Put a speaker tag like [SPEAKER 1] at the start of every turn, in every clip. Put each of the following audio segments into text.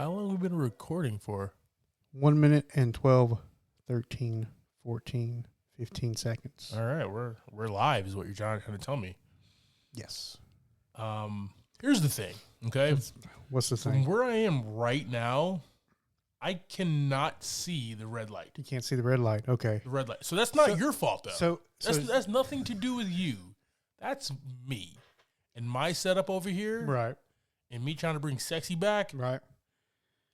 [SPEAKER 1] How long have we been recording for?
[SPEAKER 2] 1 minute and 12, 13, 14, 15 seconds.
[SPEAKER 1] All right, we're live is what you're trying to tell me.
[SPEAKER 2] Yes.
[SPEAKER 1] Here's the thing, okay?
[SPEAKER 2] What's the
[SPEAKER 1] From
[SPEAKER 2] thing?
[SPEAKER 1] where I am right now, I cannot see the red light.
[SPEAKER 2] You can't see the red light. Okay.
[SPEAKER 1] The red light. So that's not your fault, though.
[SPEAKER 2] So
[SPEAKER 1] That's nothing to do with you. That's me. And my setup over here,
[SPEAKER 2] right,
[SPEAKER 1] and me trying to bring sexy back,
[SPEAKER 2] right.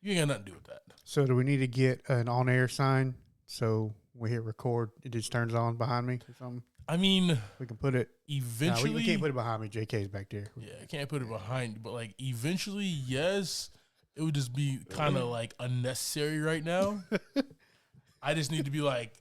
[SPEAKER 1] you ain't got nothing to do with that.
[SPEAKER 2] So do we need to get an on-air sign so we hit record, it just turns on behind me or something?
[SPEAKER 1] I mean,
[SPEAKER 2] We can put it.
[SPEAKER 1] eventually.
[SPEAKER 2] We can't put it behind me. JK's back there.
[SPEAKER 1] Yeah, I can't put it behind, but like eventually, yes, it would just be kind of like unnecessary right now. I just need to be like,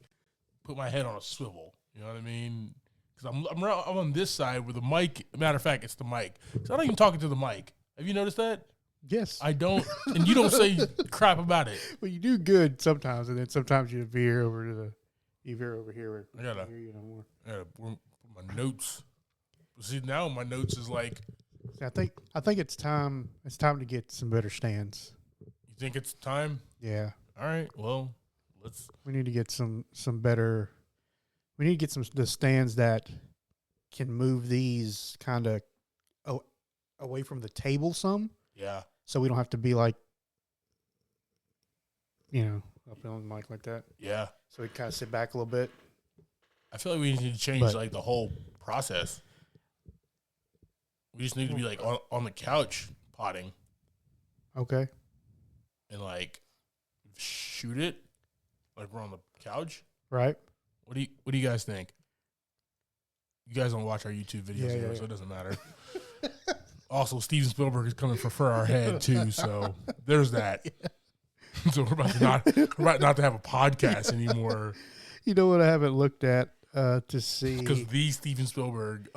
[SPEAKER 1] put my head on a swivel. You know what I mean? Because I'm on this side with the mic. Matter of fact, it's the mic. So I'm not even talking to the mic. Have you noticed that?
[SPEAKER 2] Yes.
[SPEAKER 1] I don't, and you don't say crap about it.
[SPEAKER 2] Well, you do good sometimes, and then sometimes you veer over here. Where
[SPEAKER 1] I gotta-
[SPEAKER 2] can't hear you no more.
[SPEAKER 1] I gotta put my notes. See, now my notes is like,
[SPEAKER 2] I think it's time. It's time to get some better stands.
[SPEAKER 1] you think it's time?
[SPEAKER 2] Yeah.
[SPEAKER 1] All right, well, let's.
[SPEAKER 2] We need to get some better. We need to get the stands that can move these kind of away from the table some,
[SPEAKER 1] Yeah.
[SPEAKER 2] so we don't have to be like, up on the mic like that.
[SPEAKER 1] Yeah.
[SPEAKER 2] So we kind of sit back a little bit.
[SPEAKER 1] I feel like we need to change like the whole process. We just need to be like on the couch potting
[SPEAKER 2] Okay.
[SPEAKER 1] and like shoot it like we're on the couch.
[SPEAKER 2] Right.
[SPEAKER 1] What do you guys think? You guys don't watch our YouTube videos
[SPEAKER 2] Yeah,
[SPEAKER 1] here,
[SPEAKER 2] yeah.
[SPEAKER 1] so it doesn't matter. Also, Steven Spielberg is coming for our head too, so there's that. So we're about not to have a podcast anymore
[SPEAKER 2] You know what I haven't looked at to see?
[SPEAKER 1] because the Steven Spielberg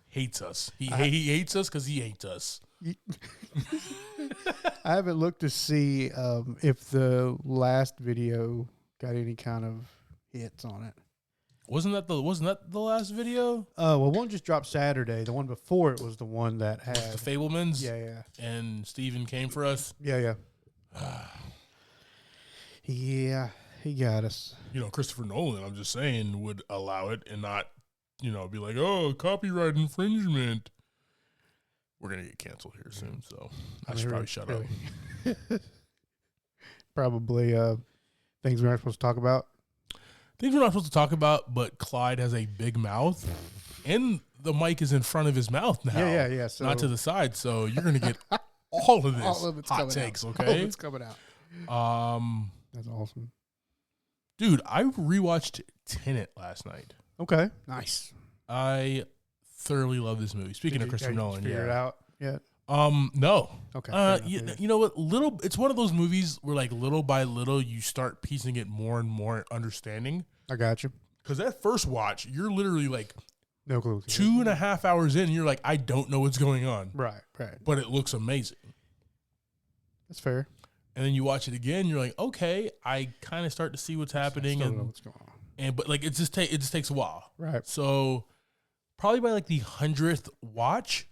[SPEAKER 1] hates us. He hates us because he hates us.
[SPEAKER 2] I haven't looked to see if the last video got any kind of hits on it.
[SPEAKER 1] Wasn't that the last video?
[SPEAKER 2] Well, one just dropped Saturday. The one before it was the one that had
[SPEAKER 1] The Fablemans?
[SPEAKER 2] Yeah.
[SPEAKER 1] And Steven came for us.
[SPEAKER 2] Yeah. Yeah, he got us.
[SPEAKER 1] Christopher Nolan, I'm just saying, would allow it and not, be like, oh, copyright infringement. We're going to get canceled here soon, so I should probably shut up.
[SPEAKER 2] Probably things we aren't supposed to talk about.
[SPEAKER 1] Things we're not supposed to talk about, but Clyde has a big mouth, and the mic is in front of his mouth now.
[SPEAKER 2] Yeah. So
[SPEAKER 1] not to the side, so you're going to get all of this
[SPEAKER 2] all of it's
[SPEAKER 1] hot
[SPEAKER 2] coming
[SPEAKER 1] takes,
[SPEAKER 2] out.
[SPEAKER 1] okay?
[SPEAKER 2] All of it's coming out. That's awesome.
[SPEAKER 1] Dude, I rewatched Tenet last night.
[SPEAKER 2] Okay, nice.
[SPEAKER 1] I thoroughly love this movie. Speaking of Christopher Nolan,
[SPEAKER 2] figure it out yet?
[SPEAKER 1] No.
[SPEAKER 2] Okay.
[SPEAKER 1] You know what? It's one of those movies where like little by little you start piecing it more and more understanding.
[SPEAKER 2] I got you.
[SPEAKER 1] Because that first watch, you're literally like
[SPEAKER 2] No clue.
[SPEAKER 1] 2.5 hours in, and you're like, I don't know what's going on.
[SPEAKER 2] Right.
[SPEAKER 1] But it looks amazing.
[SPEAKER 2] That's fair.
[SPEAKER 1] And then you watch it again, you're like, okay, I kind of start to see what's happening,
[SPEAKER 2] Still don't know what's going on.
[SPEAKER 1] but like it just takes a while.
[SPEAKER 2] Right.
[SPEAKER 1] So probably by like the 100th watch,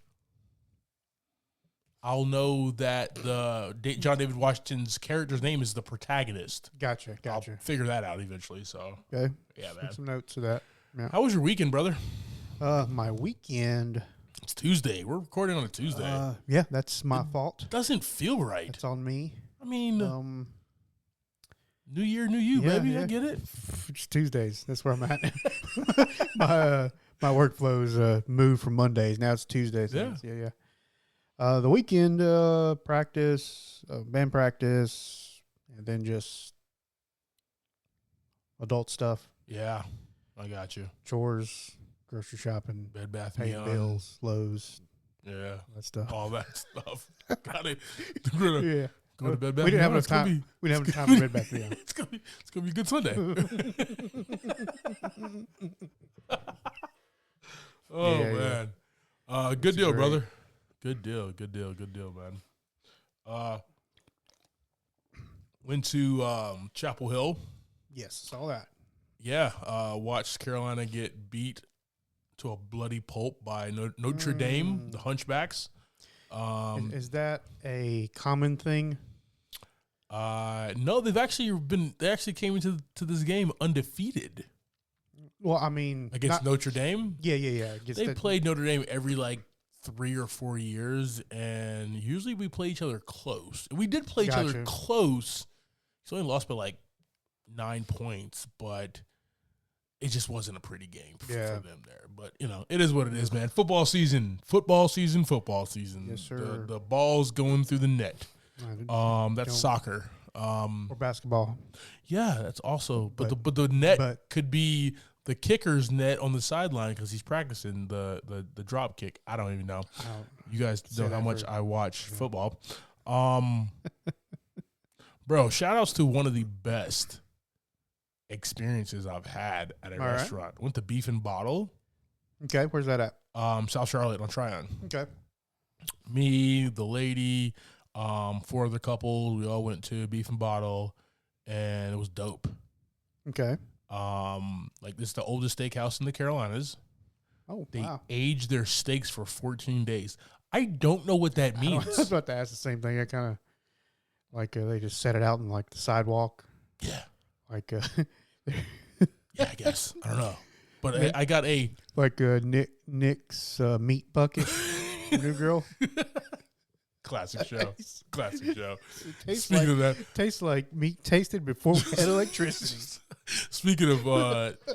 [SPEAKER 1] I'll know that John David Washington's character's name is the protagonist.
[SPEAKER 2] Gotcha.
[SPEAKER 1] I'll figure that out eventually. So
[SPEAKER 2] Okay.
[SPEAKER 1] yeah,
[SPEAKER 2] Take
[SPEAKER 1] man.
[SPEAKER 2] some notes of that. Yeah.
[SPEAKER 1] How was your weekend, brother?
[SPEAKER 2] My weekend.
[SPEAKER 1] It's Tuesday. We're recording on a Tuesday.
[SPEAKER 2] Yeah, that's my fault.
[SPEAKER 1] Doesn't feel right.
[SPEAKER 2] It's on me.
[SPEAKER 1] I mean, new year, new you,
[SPEAKER 2] yeah,
[SPEAKER 1] baby.
[SPEAKER 2] yeah.
[SPEAKER 1] I get it.
[SPEAKER 2] It's Tuesdays. That's where I'm at. my workflow's moved from Mondays. Now it's Tuesdays. Yeah. The weekend practice, band practice, and then just adult stuff,
[SPEAKER 1] Yeah, I got you.
[SPEAKER 2] chores, grocery shopping,
[SPEAKER 1] Bed Bath and
[SPEAKER 2] paying
[SPEAKER 1] Beyond.
[SPEAKER 2] bills, Lowe's,
[SPEAKER 1] Yeah,
[SPEAKER 2] that stuff.
[SPEAKER 1] all that stuff. Got it.
[SPEAKER 2] Yeah.
[SPEAKER 1] Go to Bed Bath.
[SPEAKER 2] We didn't have
[SPEAKER 1] Beyond.
[SPEAKER 2] enough time. We didn't have enough time for Bed Bath Beyond.
[SPEAKER 1] It's gonna be a good Sunday. Oh
[SPEAKER 2] Yeah,
[SPEAKER 1] man, good deal,
[SPEAKER 2] great.
[SPEAKER 1] brother. Good deal, man. Went to Chapel Hill.
[SPEAKER 2] Yes, saw that.
[SPEAKER 1] Yeah, watched Carolina get beat to a bloody pulp by Notre Dame, the Hunchbacks.
[SPEAKER 2] Is that a common thing?
[SPEAKER 1] No, they actually came into this game undefeated.
[SPEAKER 2] Well, I mean,
[SPEAKER 1] Against Notre Dame.
[SPEAKER 2] Yeah.
[SPEAKER 1] They played Notre Dame every like 3 or 4 years, and usually we play each other close. We did play each other close. He's only lost by like 9 points, but it just wasn't a pretty game for them there. But, it is what it is, man. Football season.
[SPEAKER 2] Yes, sir.
[SPEAKER 1] The ball's going through the net. That's soccer.
[SPEAKER 2] Or basketball.
[SPEAKER 1] Yeah, that's also. But the net could be the kicker's net on the sideline because he's practicing the drop kick. I don't even know. You guys know how much I watch football. Bro, shout outs to one of the best experiences I've had at a restaurant. Went to Beef and Bottle.
[SPEAKER 2] Okay, where's that at?
[SPEAKER 1] South Charlotte on Tryon.
[SPEAKER 2] Okay.
[SPEAKER 1] Me, the lady, 4 other couples, we all went to Beef and Bottle, and it was dope.
[SPEAKER 2] Okay.
[SPEAKER 1] This is the oldest steakhouse in the Carolinas.
[SPEAKER 2] Oh,
[SPEAKER 1] they
[SPEAKER 2] wow.
[SPEAKER 1] aged their steaks for 14 days. I don't know what that means.
[SPEAKER 2] I was about to ask the same thing. I kind of they just set it out in like the sidewalk.
[SPEAKER 1] Yeah.
[SPEAKER 2] Yeah,
[SPEAKER 1] I guess. I don't know. But I got a
[SPEAKER 2] Nick's meat bucket. New girl.
[SPEAKER 1] Classic show. Classic show.
[SPEAKER 2] Speaking of that, tastes like meat tasted before we had electricity.
[SPEAKER 1] Speaking of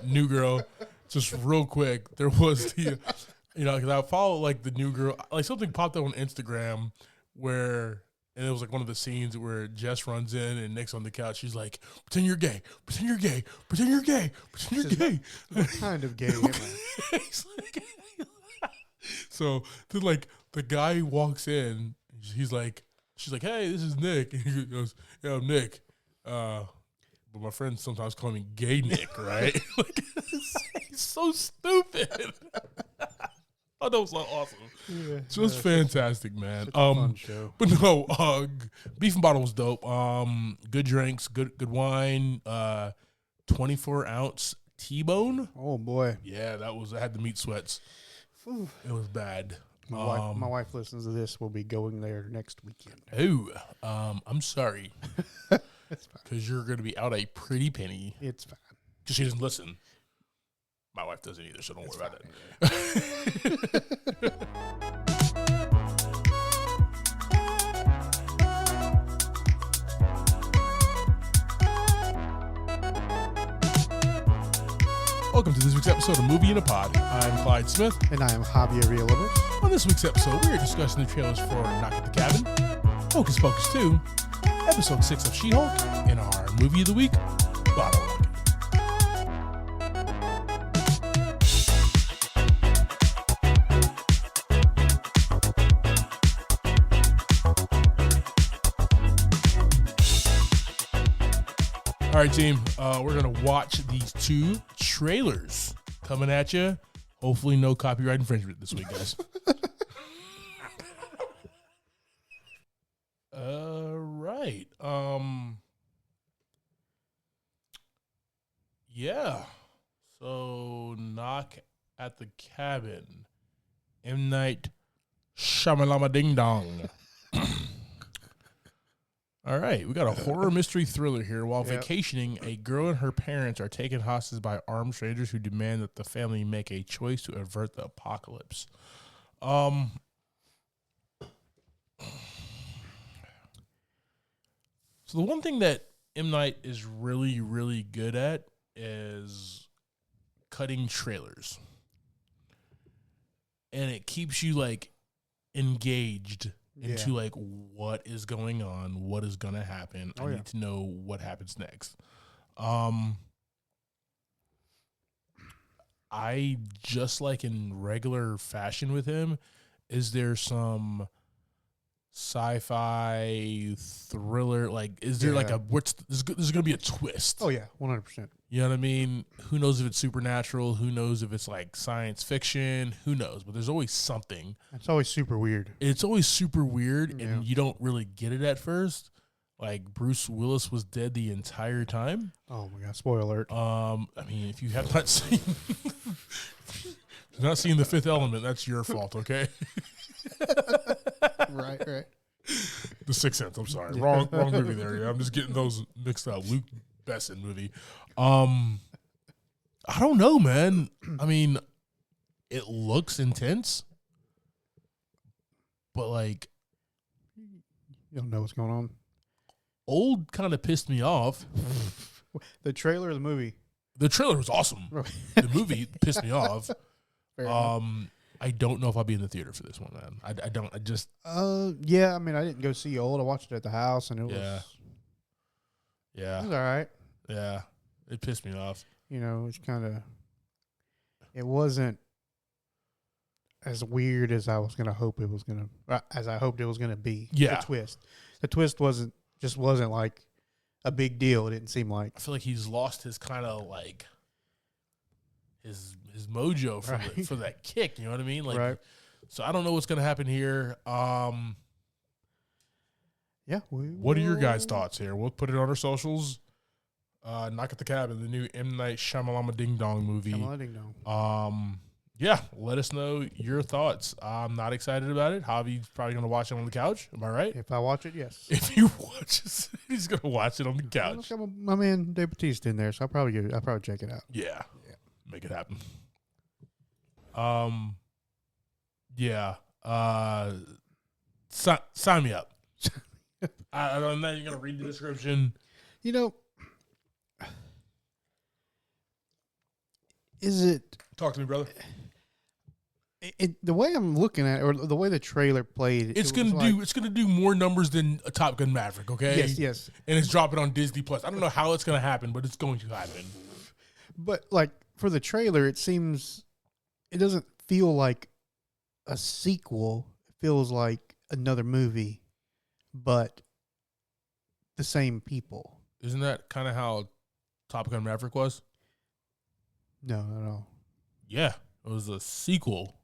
[SPEAKER 1] New Girl, just real quick, there was the, because I follow like the New Girl, like something popped up on Instagram and it was like one of the scenes where Jess runs in and Nick's on the couch. She's like, pretend you're gay, pretend you're gay, pretend you're gay, pretend you're gay.
[SPEAKER 2] What kind of gay am I?
[SPEAKER 1] So then like the guy walks in, she's like, hey, this is Nick. And he goes, yeah, I'm Nick. But my friends sometimes call me Gay Nick, right? It's so stupid. Oh, that was so awesome. Yeah, just fantastic, man.
[SPEAKER 2] Fun show.
[SPEAKER 1] But no, Beef and Bottle was dope. Good drinks, good wine. 24-ounce T-bone.
[SPEAKER 2] Oh boy.
[SPEAKER 1] Yeah, I had the meat sweats.
[SPEAKER 2] Whew.
[SPEAKER 1] It was bad.
[SPEAKER 2] My wife listens to this. We'll be going there next weekend.
[SPEAKER 1] Oh, I'm sorry. Because you're going to be out a pretty penny.
[SPEAKER 2] It's fine.
[SPEAKER 1] Because she doesn't listen. My wife doesn't either, so don't worry about it. Welcome to this week's episode of Movie in a Pod. I'm Clyde Smith.
[SPEAKER 2] And I am Javier Villalobos.
[SPEAKER 1] On this week's episode, we are discussing the trailers for Knock at the Cabin, Hocus Pocus 2, Episode 6 of She-Hulk, and our Movie of the Week, Bottle Rocket. All right, team, we're going to watch these 2 trailers coming at you. Hopefully no copyright infringement this week, guys. Right. Yeah. So, Knock at the Cabin. M. Night Shyamalama Ding Dong. All right, we got a horror mystery thriller here. While vacationing, a girl and her parents are taken hostage by armed strangers who demand that the family make a choice to avert the apocalypse. So the one thing that M. Night is really, really good at is cutting trailers. And it keeps you, engaged into what is going on, what is going to happen. I need to know what happens next. I just like in regular fashion with him, is there some sci-fi thriller? Is there there's going to be a twist?
[SPEAKER 2] Oh yeah, 100%.
[SPEAKER 1] You know what I mean? Who knows if it's supernatural? Who knows if it's science fiction? Who knows? But there's always something.
[SPEAKER 2] It's always super weird.
[SPEAKER 1] It's always super weird, and you don't really get it at first. Bruce Willis was dead the entire time.
[SPEAKER 2] Oh my God! Spoiler alert.
[SPEAKER 1] If you have not seen, The Fifth Element, that's your fault. Okay.
[SPEAKER 2] Right.
[SPEAKER 1] The Sixth Sense. I'm sorry, wrong movie there. Yeah, I'm just getting those mixed up. Luke Besson movie. I don't know, man. I mean, it looks intense, but like,
[SPEAKER 2] You don't know what's going on.
[SPEAKER 1] old kind of pissed me off.
[SPEAKER 2] The trailer of the movie.
[SPEAKER 1] The trailer was awesome. The movie pissed me off.
[SPEAKER 2] Fair enough.
[SPEAKER 1] I don't know if I'll be in the theater for this one, man. I don't. I just.
[SPEAKER 2] Yeah. I mean, I didn't go see Old. I watched it at the house, and it was. It
[SPEAKER 1] Yeah.
[SPEAKER 2] was all right.
[SPEAKER 1] Yeah. It pissed me off.
[SPEAKER 2] You know, it's kind of. It wasn't as weird as I was gonna hope it was gonna. As I hoped it was gonna be.
[SPEAKER 1] Yeah.
[SPEAKER 2] The twist wasn't like a big deal. It didn't seem like.
[SPEAKER 1] I feel like he's lost his kind of like his mojo for that kick. You know what I mean? Like,
[SPEAKER 2] Right.
[SPEAKER 1] So I don't know what's gonna happen here.
[SPEAKER 2] Yeah.
[SPEAKER 1] What are your guys' thoughts here? We'll put it on our socials. Knock at the Cabin, the new M. Night Shyamalama Ding Dong movie.
[SPEAKER 2] Ding Dong.
[SPEAKER 1] Yeah, let us know your thoughts. I'm not excited about it. Javi's probably going to watch it on the couch. Am I right?
[SPEAKER 2] If I watch it, yes.
[SPEAKER 1] If he watches it, he's going to watch it on the couch.
[SPEAKER 2] Got my man Dave Bautista in there, so I'll probably check it out.
[SPEAKER 1] Yeah. Make it happen. Yeah. Sign me up. I'm not even going to read the description.
[SPEAKER 2] You know, is it
[SPEAKER 1] Talk to me, brother.
[SPEAKER 2] the way I'm looking at it, or the way the trailer played?
[SPEAKER 1] It's gonna do more numbers than a Top Gun Maverick, okay?
[SPEAKER 2] Yes.
[SPEAKER 1] And it's dropping on Disney Plus. I don't know how it's gonna happen, but it's going to happen.
[SPEAKER 2] But like for the trailer, it doesn't feel like a sequel. It feels like another movie, but the same people.
[SPEAKER 1] Isn't that kind of how Top Gun Maverick was?
[SPEAKER 2] No.
[SPEAKER 1] Yeah, it was a sequel,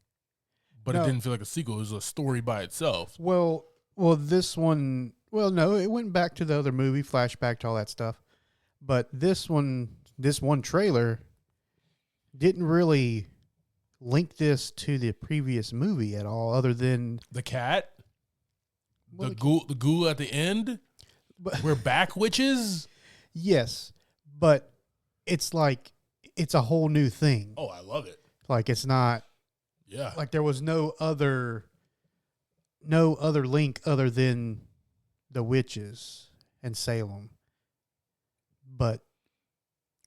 [SPEAKER 1] but
[SPEAKER 2] No.
[SPEAKER 1] it didn't feel like a sequel. It was a story by itself.
[SPEAKER 2] Well, this one. Well, no, it went back to the other movie, flashback to all that stuff. But this one trailer didn't really link this to the previous movie at all, other than
[SPEAKER 1] The cat,
[SPEAKER 2] Well,
[SPEAKER 1] the ghoul at the end.
[SPEAKER 2] But
[SPEAKER 1] We're back witches.
[SPEAKER 2] yes, but it's like it's a whole new thing.
[SPEAKER 1] Oh, I love it.
[SPEAKER 2] Like it's not
[SPEAKER 1] Yeah,
[SPEAKER 2] like there was no other link other than the witches and Salem. But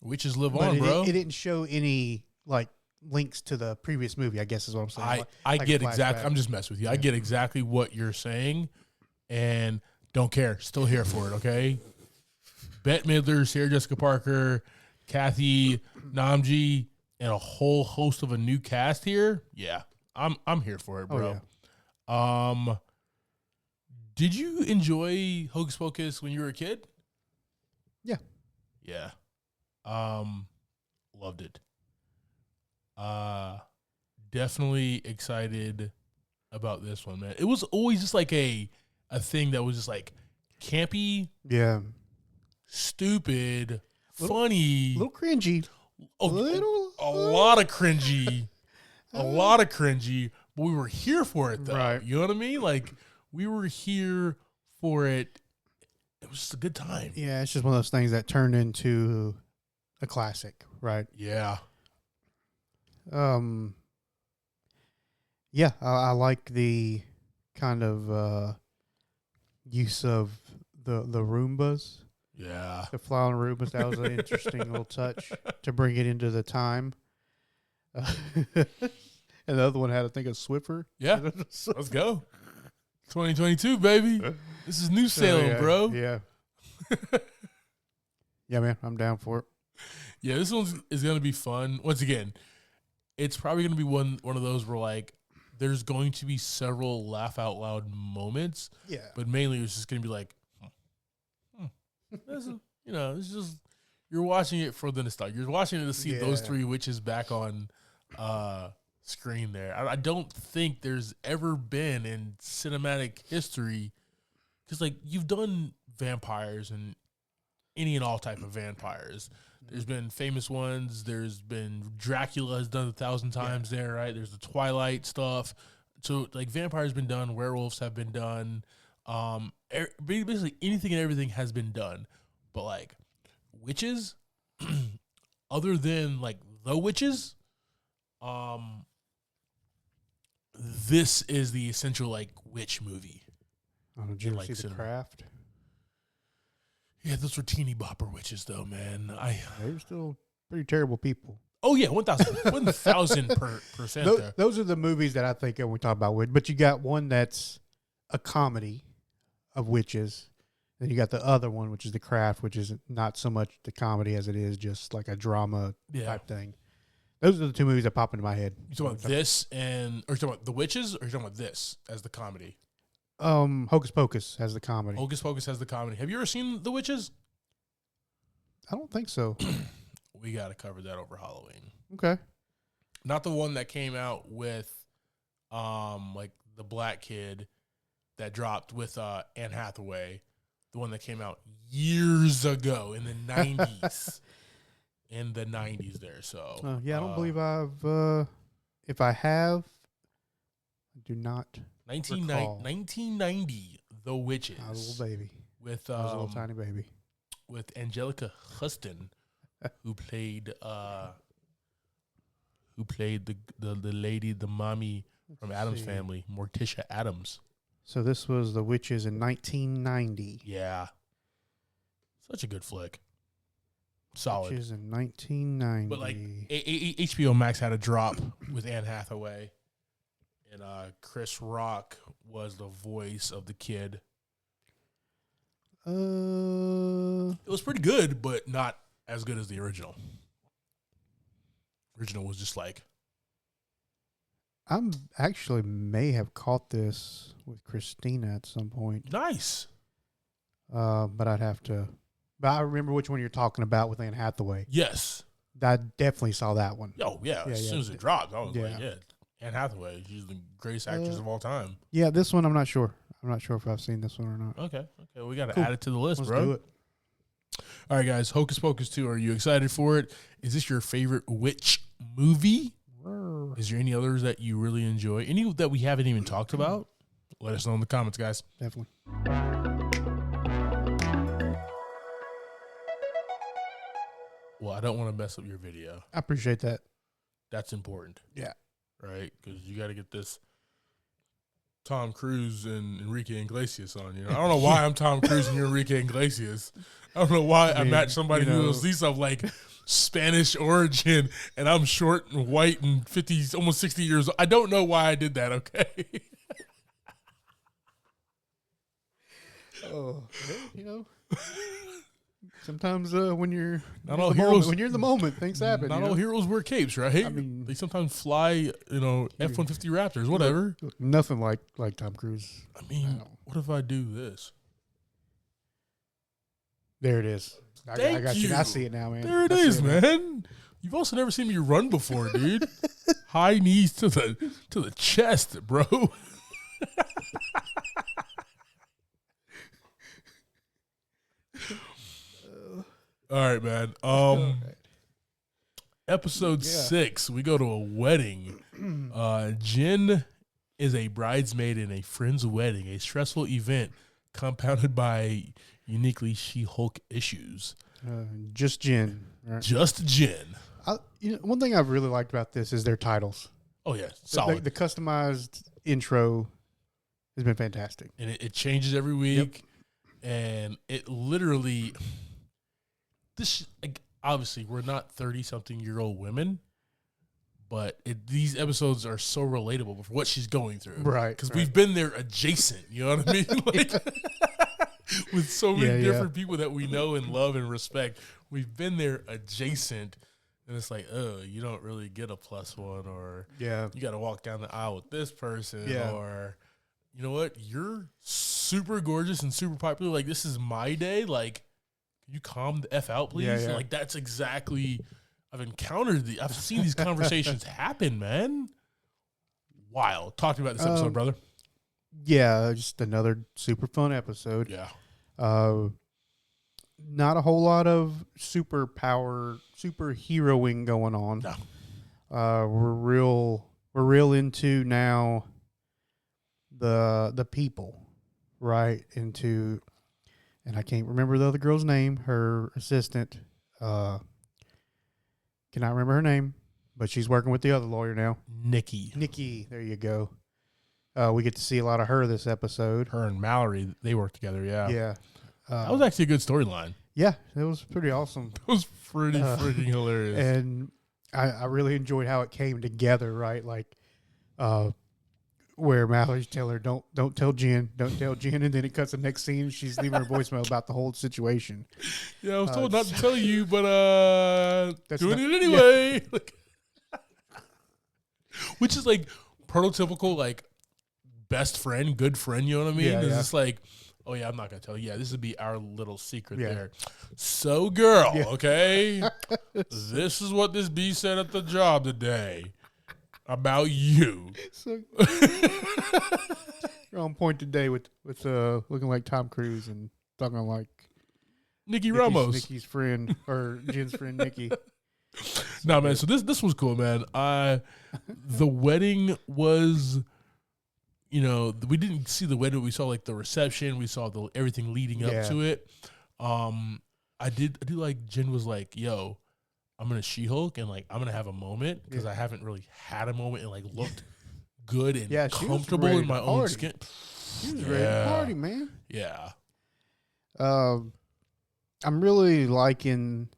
[SPEAKER 1] witches live on,
[SPEAKER 2] it,
[SPEAKER 1] bro.
[SPEAKER 2] It didn't show any like links to the previous movie, I guess is what I'm saying.
[SPEAKER 1] I
[SPEAKER 2] Like
[SPEAKER 1] get
[SPEAKER 2] a
[SPEAKER 1] exactly.
[SPEAKER 2] flashback.
[SPEAKER 1] I'm just messing with you. I
[SPEAKER 2] Yeah.
[SPEAKER 1] get exactly what you're saying, and don't care. Still here for it. Okay. Bette Midler, Sarah Jessica Parker, Kathy Namji, and a whole host of a new cast here. Yeah, I'm here for it, bro.
[SPEAKER 2] Oh, yeah.
[SPEAKER 1] Did you enjoy Hocus Pocus when you were a kid?
[SPEAKER 2] Yeah.
[SPEAKER 1] Yeah. Loved it. Definitely excited about this one, man. It was always just like a thing that was just like campy,
[SPEAKER 2] Yeah.
[SPEAKER 1] stupid, funny,
[SPEAKER 2] A little cringy.
[SPEAKER 1] a lot of cringy, but we were here for it though.
[SPEAKER 2] Right.
[SPEAKER 1] You know what I mean? Like we were here for it. It was just a good time.
[SPEAKER 2] Yeah, it's just one of those things that turned into a classic, right?
[SPEAKER 1] Yeah.
[SPEAKER 2] Yeah, I like the kind of use of the Roombas,
[SPEAKER 1] Yeah.
[SPEAKER 2] the flying Roombas. That was an interesting little touch to bring it into the time. And the other one had, I think, a Swiffer.
[SPEAKER 1] Yeah. Let's go. 2022, baby. This is New Salem,
[SPEAKER 2] yeah,
[SPEAKER 1] bro.
[SPEAKER 2] Yeah. Yeah, man, I'm down for it.
[SPEAKER 1] Yeah, this one is going to be fun. Once again, it's probably going to be one of those where, like, there's going to be several laugh out loud moments,
[SPEAKER 2] Yeah.
[SPEAKER 1] but mainly it's just going to be like, this is, it's just, you're watching it for the nostalgia. You're watching it to see those
[SPEAKER 2] Yeah.
[SPEAKER 1] three witches back on screen there. I don't think there's ever been in cinematic history, because, like, you've done vampires and any and all type of vampires. There's been famous ones. There's been Dracula has done 1,000 times there, right? There's the Twilight stuff. So like vampires been done, werewolves have been done, basically anything and everything has been done, but like witches, other than like the witches, this is the essential like witch movie.
[SPEAKER 2] Oh, did you ever
[SPEAKER 1] like
[SPEAKER 2] see The
[SPEAKER 1] cinema.
[SPEAKER 2] Craft?
[SPEAKER 1] Yeah, those were teeny bopper witches though, man.
[SPEAKER 2] They were still pretty terrible people.
[SPEAKER 1] Oh yeah, 1,000%
[SPEAKER 2] Those are the movies that I think when we talk about witch. But you got one that's a comedy of witches. Then you got the other one, which is The Craft, which is not so much the comedy as it is just like a drama type thing. Those are the two movies that pop into my head.
[SPEAKER 1] You talking about this or you talking about The Witches, or you talking about this as the comedy?
[SPEAKER 2] Hocus Pocus has the comedy.
[SPEAKER 1] Hocus Pocus has the comedy. Have you ever seen The Witches?
[SPEAKER 2] I don't think so.
[SPEAKER 1] We got to cover that over Halloween.
[SPEAKER 2] Okay.
[SPEAKER 1] Not the one that came out with, like the black kid that dropped with Anne Hathaway. The one that came out years ago in the 90s. In the 90s there, so.
[SPEAKER 2] Yeah, I don't believe I've, if I have, I do not
[SPEAKER 1] 1990, The Witches.
[SPEAKER 2] I was a little baby.
[SPEAKER 1] With,
[SPEAKER 2] I was a little tiny baby.
[SPEAKER 1] With Angelica Huston, who played the lady, the mommy from Addams Family, Morticia Addams.
[SPEAKER 2] So this was The Witches in 1990.
[SPEAKER 1] Yeah. Such a good flick. Solid.
[SPEAKER 2] Witches in 1990.
[SPEAKER 1] But like HBO Max had a drop with Anne Hathaway, and Chris Rock was the voice of the kid. It was pretty good, but not as good as the original. Original was just like.
[SPEAKER 2] I'm actually may have caught this with Christina at some point.
[SPEAKER 1] Nice.
[SPEAKER 2] But I'd have to. But I remember which one you're talking about with Anne Hathaway.
[SPEAKER 1] Yes.
[SPEAKER 2] I definitely saw that one.
[SPEAKER 1] Oh yeah. As soon as it dropped, I was like, yeah, Anne Hathaway, she's the greatest actress of all time. Yeah,
[SPEAKER 2] this one I'm not sure. I'm not sure if I've seen this one or not.
[SPEAKER 1] Okay, we got to add it to the list,
[SPEAKER 2] Let's
[SPEAKER 1] bro.
[SPEAKER 2] do it.
[SPEAKER 1] All right, guys. Hocus Pocus 2. Are you excited for it? Is this your favorite witch movie? Is there any others that you really enjoy? Any that we haven't even talked about? Let us know in the comments, guys.
[SPEAKER 2] Definitely.
[SPEAKER 1] Well, I don't want to mess up your video.
[SPEAKER 2] I appreciate that.
[SPEAKER 1] That's important.
[SPEAKER 2] Yeah.
[SPEAKER 1] Right? Because you got to get this Tom Cruise and Enrique Iglesias on. You know, I don't know why I'm Tom Cruise and you're Enrique Iglesias. I don't know why I matched somebody who was at least of like Spanish origin, and I'm short and white and 50, almost 60 years old. I don't know why I did that. Okay.
[SPEAKER 2] Oh, you know. Sometimes when you're
[SPEAKER 1] not all heroes,
[SPEAKER 2] when you're in the moment, things happen.
[SPEAKER 1] Not all heroes wear capes, right?
[SPEAKER 2] I mean,
[SPEAKER 1] they sometimes fly, F-150 Raptors, whatever.
[SPEAKER 2] Look, nothing like Tom Cruise.
[SPEAKER 1] I mean, what if I do this?
[SPEAKER 2] There it is. I got you. I see it now, man.
[SPEAKER 1] There it is, man. You've also never seen me run before, dude. High knees to the chest, bro. All right, man. Episode 6, we go to a wedding. Jen is a bridesmaid in a friend's wedding, a stressful event compounded by uniquely She-Hulk issues.
[SPEAKER 2] Just Jen. Right?
[SPEAKER 1] Just Jen.
[SPEAKER 2] One thing I've really liked about this is their titles.
[SPEAKER 1] Oh, yeah. Solid.
[SPEAKER 2] The customized intro has been fantastic.
[SPEAKER 1] And it changes every week. Yep. And it literally... obviously, we're not 30-something-year-old women, but these episodes are so relatable for what she's going through.
[SPEAKER 2] Right.
[SPEAKER 1] Because we've been there adjacent, you know what I mean? Like, with so many different people that we know and love and respect, we've been there adjacent, and it's like, oh, you don't really get a +1, or you got to walk down the aisle with this person, or, you know what, you're super gorgeous and super popular. Like, this is my day. Like, you calm the F out, please? Yeah. Like, that's exactly, I've seen these conversations happen, man. Wild. Talk to me about this episode, brother.
[SPEAKER 2] Yeah, just another super fun episode.
[SPEAKER 1] Yeah.
[SPEAKER 2] Not a whole lot of superheroing going on.
[SPEAKER 1] No.
[SPEAKER 2] We're real into now the people, right? And I can't remember the other girl's name, her assistant. Cannot remember her name, but she's working with the other lawyer now.
[SPEAKER 1] Nikki,
[SPEAKER 2] there you go. We get to see a lot of her this episode.
[SPEAKER 1] her and Mallory, they work together.
[SPEAKER 2] Yeah.
[SPEAKER 1] That was actually a good storyline.
[SPEAKER 2] Yeah, it was pretty awesome.
[SPEAKER 1] It was pretty freaking hilarious.
[SPEAKER 2] And I really enjoyed how it came together, right? Like, where Mallory's telling her, don't tell Jen, and then it cuts the next scene, she's leaving her voicemail about the whole situation.
[SPEAKER 1] Yeah, I was told not to tell you, but doing it anyway. Yeah. Which is like prototypical, like best friend, good friend. You know what I mean?
[SPEAKER 2] Yeah,
[SPEAKER 1] it's just like, oh yeah, I'm not gonna tell you. Yeah, this would be our little secret there. So, girl, okay, this is what this bee said at the job today about you.
[SPEAKER 2] So, you're on point today with looking like Tom Cruise and talking like
[SPEAKER 1] Nikki Ramos,
[SPEAKER 2] Nikki's friend or Jen's friend Nikki.
[SPEAKER 1] No, man. So this was cool, man. The wedding was, we didn't see the wedding. We saw like the reception. We saw everything leading up to it. I do like Jen was like, "Yo, I'm gonna She-Hulk and like I'm gonna have a moment because I haven't really had a moment and like looked good and comfortable in my own skin."
[SPEAKER 2] She was ready to party, man.
[SPEAKER 1] Yeah.
[SPEAKER 2] I'm really liking.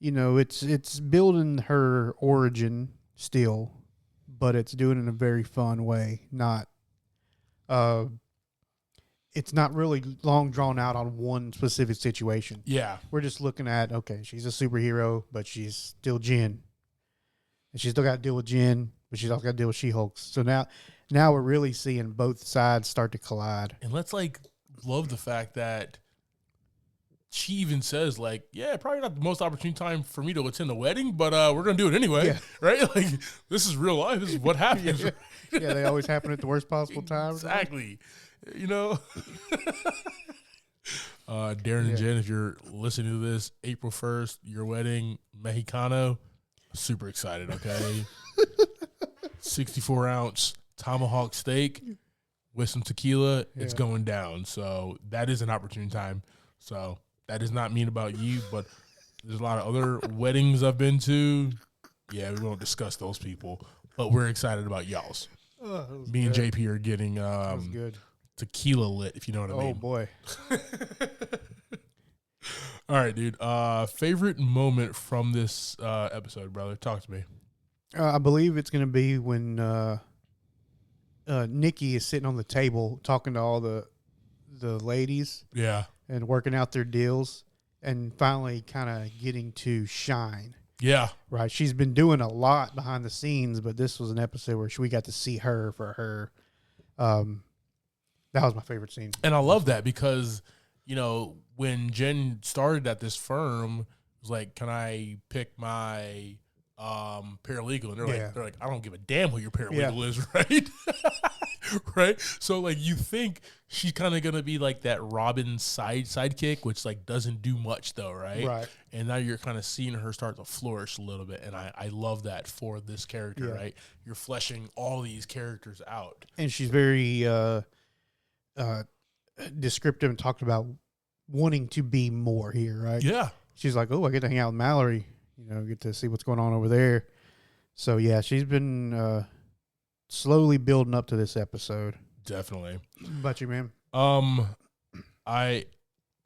[SPEAKER 2] It's building her origin still, but it's doing it in a very fun way. It's not really long drawn out on one specific situation.
[SPEAKER 1] Yeah.
[SPEAKER 2] We're just looking at, okay, she's a superhero, but she's still Jen. And she's still got to deal with Jen, but she's also got to deal with She-Hulk. So now we're really seeing both sides start to collide.
[SPEAKER 1] And let's love the fact that she even says, like, yeah, probably not the most opportune time for me to attend the wedding, but we're going to do it anyway, right? Like, this is real life. This is what happens.
[SPEAKER 2] Yeah, they always happen at the worst possible time.
[SPEAKER 1] Exactly. Darren and Jen, if you're listening to this, April 1st, your wedding, Mexicano, super excited, okay? 64-ounce tomahawk steak with some tequila. It's going down. So that is an opportune time. So that does not mean about you, but there's a lot of other weddings I've been to. Yeah, we won't discuss those people, but we're excited about y'all's. Me and JP are getting tequila lit, if you know what I mean.
[SPEAKER 2] Oh, boy.
[SPEAKER 1] All right, dude. Favorite moment from this episode, brother? Talk to me.
[SPEAKER 2] I believe it's going to be when Nikki is sitting on the table talking to all the ladies.
[SPEAKER 1] Yeah.
[SPEAKER 2] And working out their deals and finally kind of getting to shine.
[SPEAKER 1] Yeah.
[SPEAKER 2] Right. She's been doing a lot behind the scenes, but this was an episode where we got to see her for her. That was my favorite scene.
[SPEAKER 1] And I love that because, when Jen started at this firm, it was like, can I pick my paralegal? And they're like, I don't give a damn who your paralegal is, right? Right? So, like, you think she's kind of going to be like that Robin sidekick, which, like, doesn't do much, though, right?
[SPEAKER 2] Right.
[SPEAKER 1] And now you're kind of seeing her start to flourish a little bit, and I love that for this character, right? You're fleshing all these characters out.
[SPEAKER 2] And she's very descriptive and talked about wanting to be more here, right?
[SPEAKER 1] Yeah.
[SPEAKER 2] She's like, oh, I get to hang out with Mallory, get to see what's going on over there. So, yeah, she's been slowly building up to this episode.
[SPEAKER 1] Definitely.
[SPEAKER 2] What about you, man?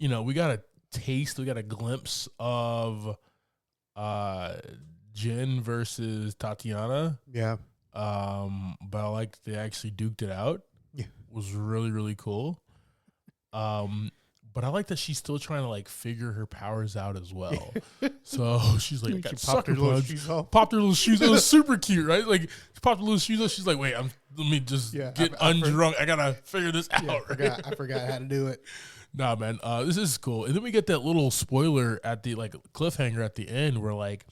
[SPEAKER 1] We got a taste, we got a glimpse of Jen versus Tatiana.
[SPEAKER 2] Yeah.
[SPEAKER 1] But I like they actually duked it out.
[SPEAKER 2] Yeah.
[SPEAKER 1] It was really, really cool. But I like that she's still trying to like figure her powers out as well. So she's like, I got sucker punch. Popped her little shoes. It was super cute, right? Like she popped her little shoes off. She's like, wait, let me just get undrunk. I gotta figure this out.
[SPEAKER 2] I forgot how to do it.
[SPEAKER 1] Nah, man, this is cool. And then we get that little spoiler at the like cliffhanger at the end where like,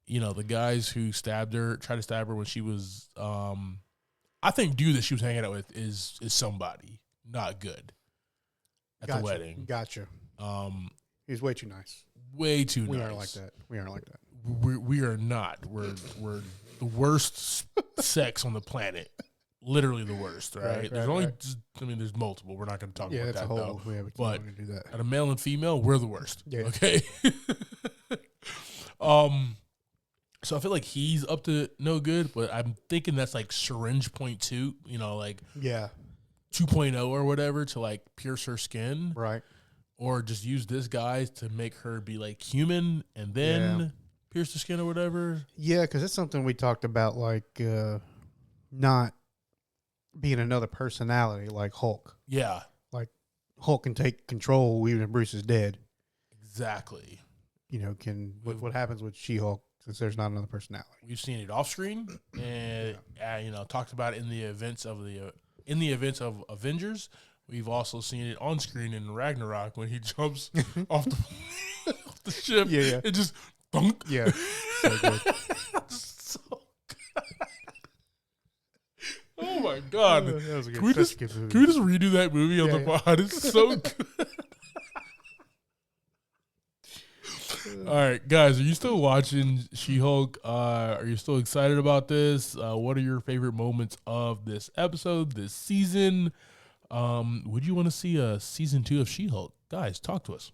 [SPEAKER 1] the guys who tried to stab her when she was, I think dude that she was hanging out with is somebody not good. At the wedding.
[SPEAKER 2] Gotcha. He's way too nice.
[SPEAKER 1] Way too nice.
[SPEAKER 2] We aren't like that.
[SPEAKER 1] We are not. We're the worst sex on the planet. literally the worst, right?
[SPEAKER 2] Right,
[SPEAKER 1] There's
[SPEAKER 2] right,
[SPEAKER 1] only,
[SPEAKER 2] right.
[SPEAKER 1] just, I mean, there's multiple. We're not going to talk
[SPEAKER 2] Yeah,
[SPEAKER 1] about
[SPEAKER 2] that's
[SPEAKER 1] that,
[SPEAKER 2] a whole.
[SPEAKER 1] though.
[SPEAKER 2] Yeah, we
[SPEAKER 1] But
[SPEAKER 2] can't do that.
[SPEAKER 1] at a male and female, we're the worst.
[SPEAKER 2] Yeah.
[SPEAKER 1] Okay. So I feel like he's up to no good, but I'm thinking that's like syringe point 2, like
[SPEAKER 2] Yeah.
[SPEAKER 1] 2.0 or whatever to like pierce her skin,
[SPEAKER 2] Right.
[SPEAKER 1] or just use this guy to make her be like human and then pierce the skin or whatever.
[SPEAKER 2] Yeah, because that's something we talked about, like not being another personality like Hulk.
[SPEAKER 1] Yeah,
[SPEAKER 2] Like Hulk can take control even if Bruce is dead.
[SPEAKER 1] exactly.
[SPEAKER 2] What happens with She-Hulk since there's not another personality?
[SPEAKER 1] We've seen it off screen, and talked about it in the events of Avengers. We've also seen it on screen in Ragnarok when he jumps off the ship.
[SPEAKER 2] Yeah.
[SPEAKER 1] It just thunk.
[SPEAKER 2] Yeah. So good.
[SPEAKER 1] So good. Oh my god!
[SPEAKER 2] That was a good,
[SPEAKER 1] Can we
[SPEAKER 2] that's
[SPEAKER 1] just
[SPEAKER 2] a good movie.
[SPEAKER 1] can we just redo that movie on the
[SPEAKER 2] Yeah.
[SPEAKER 1] pod? It's so good. All right, guys, are you still watching She-Hulk? Are you still excited about this? What are your favorite moments of this episode, this season? Would you want to see a season 2 of She-Hulk? Guys, talk to us.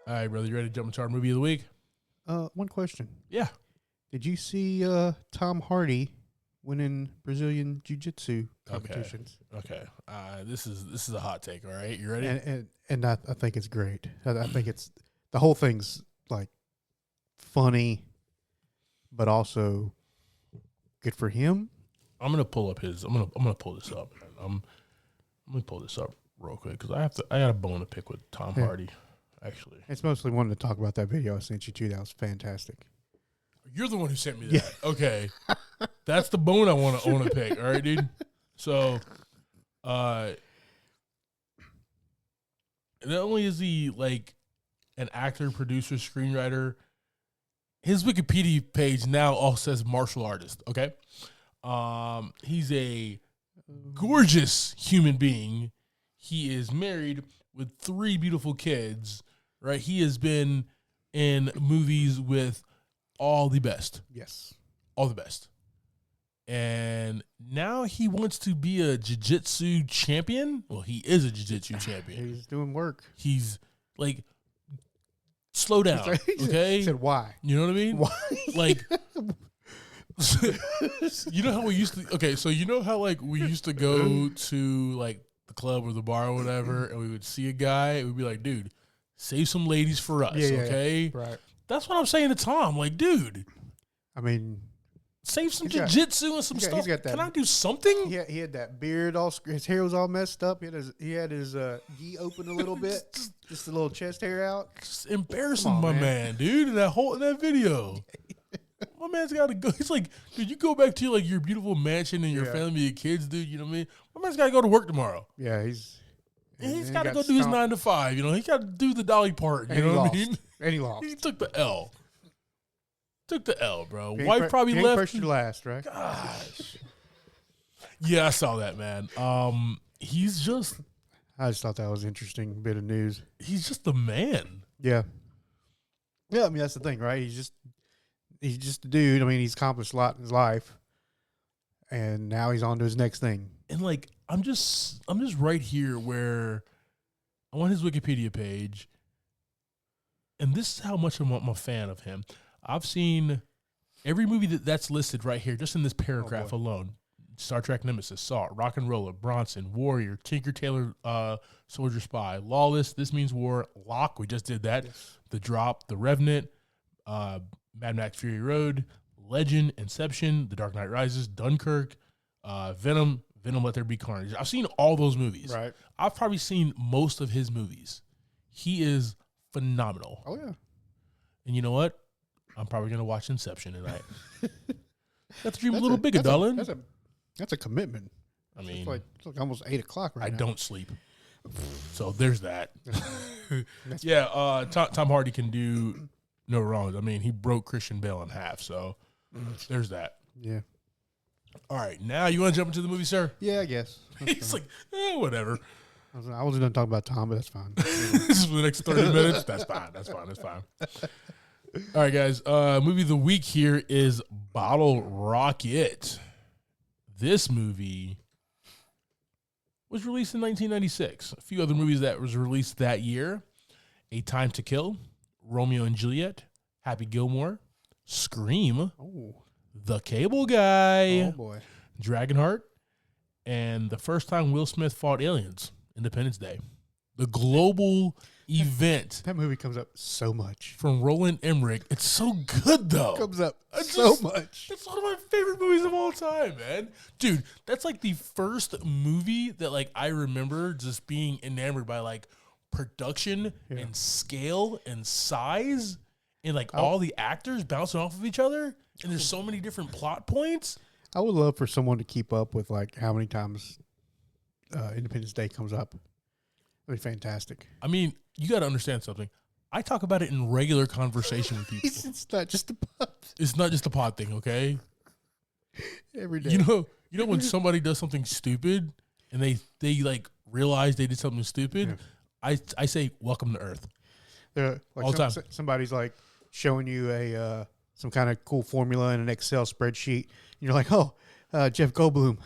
[SPEAKER 1] All right, brother, you ready to jump into our movie of the week?
[SPEAKER 2] One question.
[SPEAKER 1] Yeah.
[SPEAKER 2] Did you see Tom Hardy winning Brazilian Jiu-Jitsu competitions?
[SPEAKER 1] Okay. This is a hot take. All right, you ready?
[SPEAKER 2] And I think it's great. I think it's the whole thing's like funny, but also good for him.
[SPEAKER 1] I'm gonna pull up his. I'm gonna pull this up. Man. Let me pull this up real quick because I got a bone to pick with Tom Hardy. Actually,
[SPEAKER 2] it's mostly wanted to talk about that video I sent you too. That was fantastic.
[SPEAKER 1] You're the one who sent me that. Yeah. Okay, that's the bone I want to pick. All right, dude. So, not only is he like an actor, producer, screenwriter, his Wikipedia page now also says martial artist. Okay, he's a gorgeous human being. He is married with 3 beautiful kids. Right, he has been in movies with all the best.
[SPEAKER 2] Yes,
[SPEAKER 1] all the best. And now he wants to be a jiu-jitsu champion. Well, he is a jiu-jitsu champion.
[SPEAKER 2] He's doing work.
[SPEAKER 1] He's like, slow down, okay?
[SPEAKER 2] He said, why?
[SPEAKER 1] You know what I mean?
[SPEAKER 2] Why?
[SPEAKER 1] Like, you know how we used to, okay, so you know how like we used to go to like the club or the bar or whatever, and we would see a guy, and we'd be like, dude, save some ladies for us, okay?
[SPEAKER 2] Right.
[SPEAKER 1] That's what I'm saying to Tom. Like, dude.
[SPEAKER 2] I mean,
[SPEAKER 1] save some jiu-jitsu and some stuff.
[SPEAKER 2] He's got that,
[SPEAKER 1] can I do something?
[SPEAKER 2] He had that beard all. His hair was all messed up. He had his gi open a little bit, just a little chest hair out.
[SPEAKER 1] Just embarrassing my man, dude. In that video, my man's got to go. He's like, dude, you go back to your beautiful mansion and your family, your kids, dude. You know what I mean? My man's got to go to work tomorrow.
[SPEAKER 2] Yeah, he's
[SPEAKER 1] got to go do his 9 to 5. You know, he got to do the Dolly Parton. You know what I mean?
[SPEAKER 2] And he lost.
[SPEAKER 1] He took the L. Took the L, bro.
[SPEAKER 2] Being
[SPEAKER 1] Wife probably left.
[SPEAKER 2] First or last, right?
[SPEAKER 1] Gosh. Yeah, I saw that, man. He's just.
[SPEAKER 2] I just thought that was an interesting bit of news.
[SPEAKER 1] He's just the man.
[SPEAKER 2] Yeah. Yeah, I mean that's the thing, right? He's just a dude. I mean, he's accomplished a lot in his life, and now he's on to his next thing.
[SPEAKER 1] And like, I'm just right here where I want his Wikipedia page, and this is how much I'm a fan of him. I've seen every movie that's listed right here, just in this paragraph alone. Star Trek Nemesis, Saw, Rock and Roller, Bronson, Warrior, Tinker Tailor, Soldier Spy, Lawless, This Means War, Locke, we just did that, yes. The Drop, The Revenant, Mad Max Fury Road, Legend, Inception, The Dark Knight Rises, Dunkirk, Venom, Let There Be Carnage. I've seen all those movies.
[SPEAKER 2] Right. I've
[SPEAKER 1] probably seen most of his movies. He is phenomenal.
[SPEAKER 2] Oh, yeah.
[SPEAKER 1] And you know what? I'm probably going to watch Inception tonight. That's dream a little bigger, darling.
[SPEAKER 2] That's a commitment.
[SPEAKER 1] I mean,
[SPEAKER 2] it's like almost 8 o'clock right now.
[SPEAKER 1] I don't sleep. So there's that. Yeah, Tom Hardy can do no wrongs. I mean, he broke Christian Bale in half. So there's that.
[SPEAKER 2] Yeah.
[SPEAKER 1] All right. Now you want to jump into the movie, sir?
[SPEAKER 2] Yeah, I guess.
[SPEAKER 1] He's like, whatever.
[SPEAKER 2] I wasn't going to talk about Tom, but that's fine.
[SPEAKER 1] Just for the next 30 minutes? That's fine. All right, guys. Movie of the week here is Bottle Rocket. This movie was released in 1996. A few other movies that was released that year: A Time to Kill, Romeo and Juliet, Happy Gilmore, Scream, The Cable Guy,
[SPEAKER 2] Oh boy,
[SPEAKER 1] Dragonheart, and the first time Will Smith fought aliens, Independence Day. The global event
[SPEAKER 2] that movie comes up so much.
[SPEAKER 1] from Roland Emmerich. It's so good, though.
[SPEAKER 2] Comes up so much.
[SPEAKER 1] It's one of my favorite movies of all time, man. Dude, that's like the first movie that like I remember just being enamored by like production and scale and size and like all the actors bouncing off of each other. And there's so many different plot points.
[SPEAKER 2] I would love for someone to keep up with like how many times Independence Day comes up. That'd be fantastic.
[SPEAKER 1] I mean, you got to understand something. I talk about it in regular conversation with people.
[SPEAKER 2] It's not just a pod.
[SPEAKER 1] It's not just a pod thing, okay?
[SPEAKER 2] Every day.
[SPEAKER 1] You know when somebody does something stupid and they like realize they did something stupid, I say welcome to Earth.
[SPEAKER 2] Like
[SPEAKER 1] all the time.
[SPEAKER 2] Somebody's like showing you a some kind of cool formula in an Excel spreadsheet, and you're like, oh, Jeff Goldblum.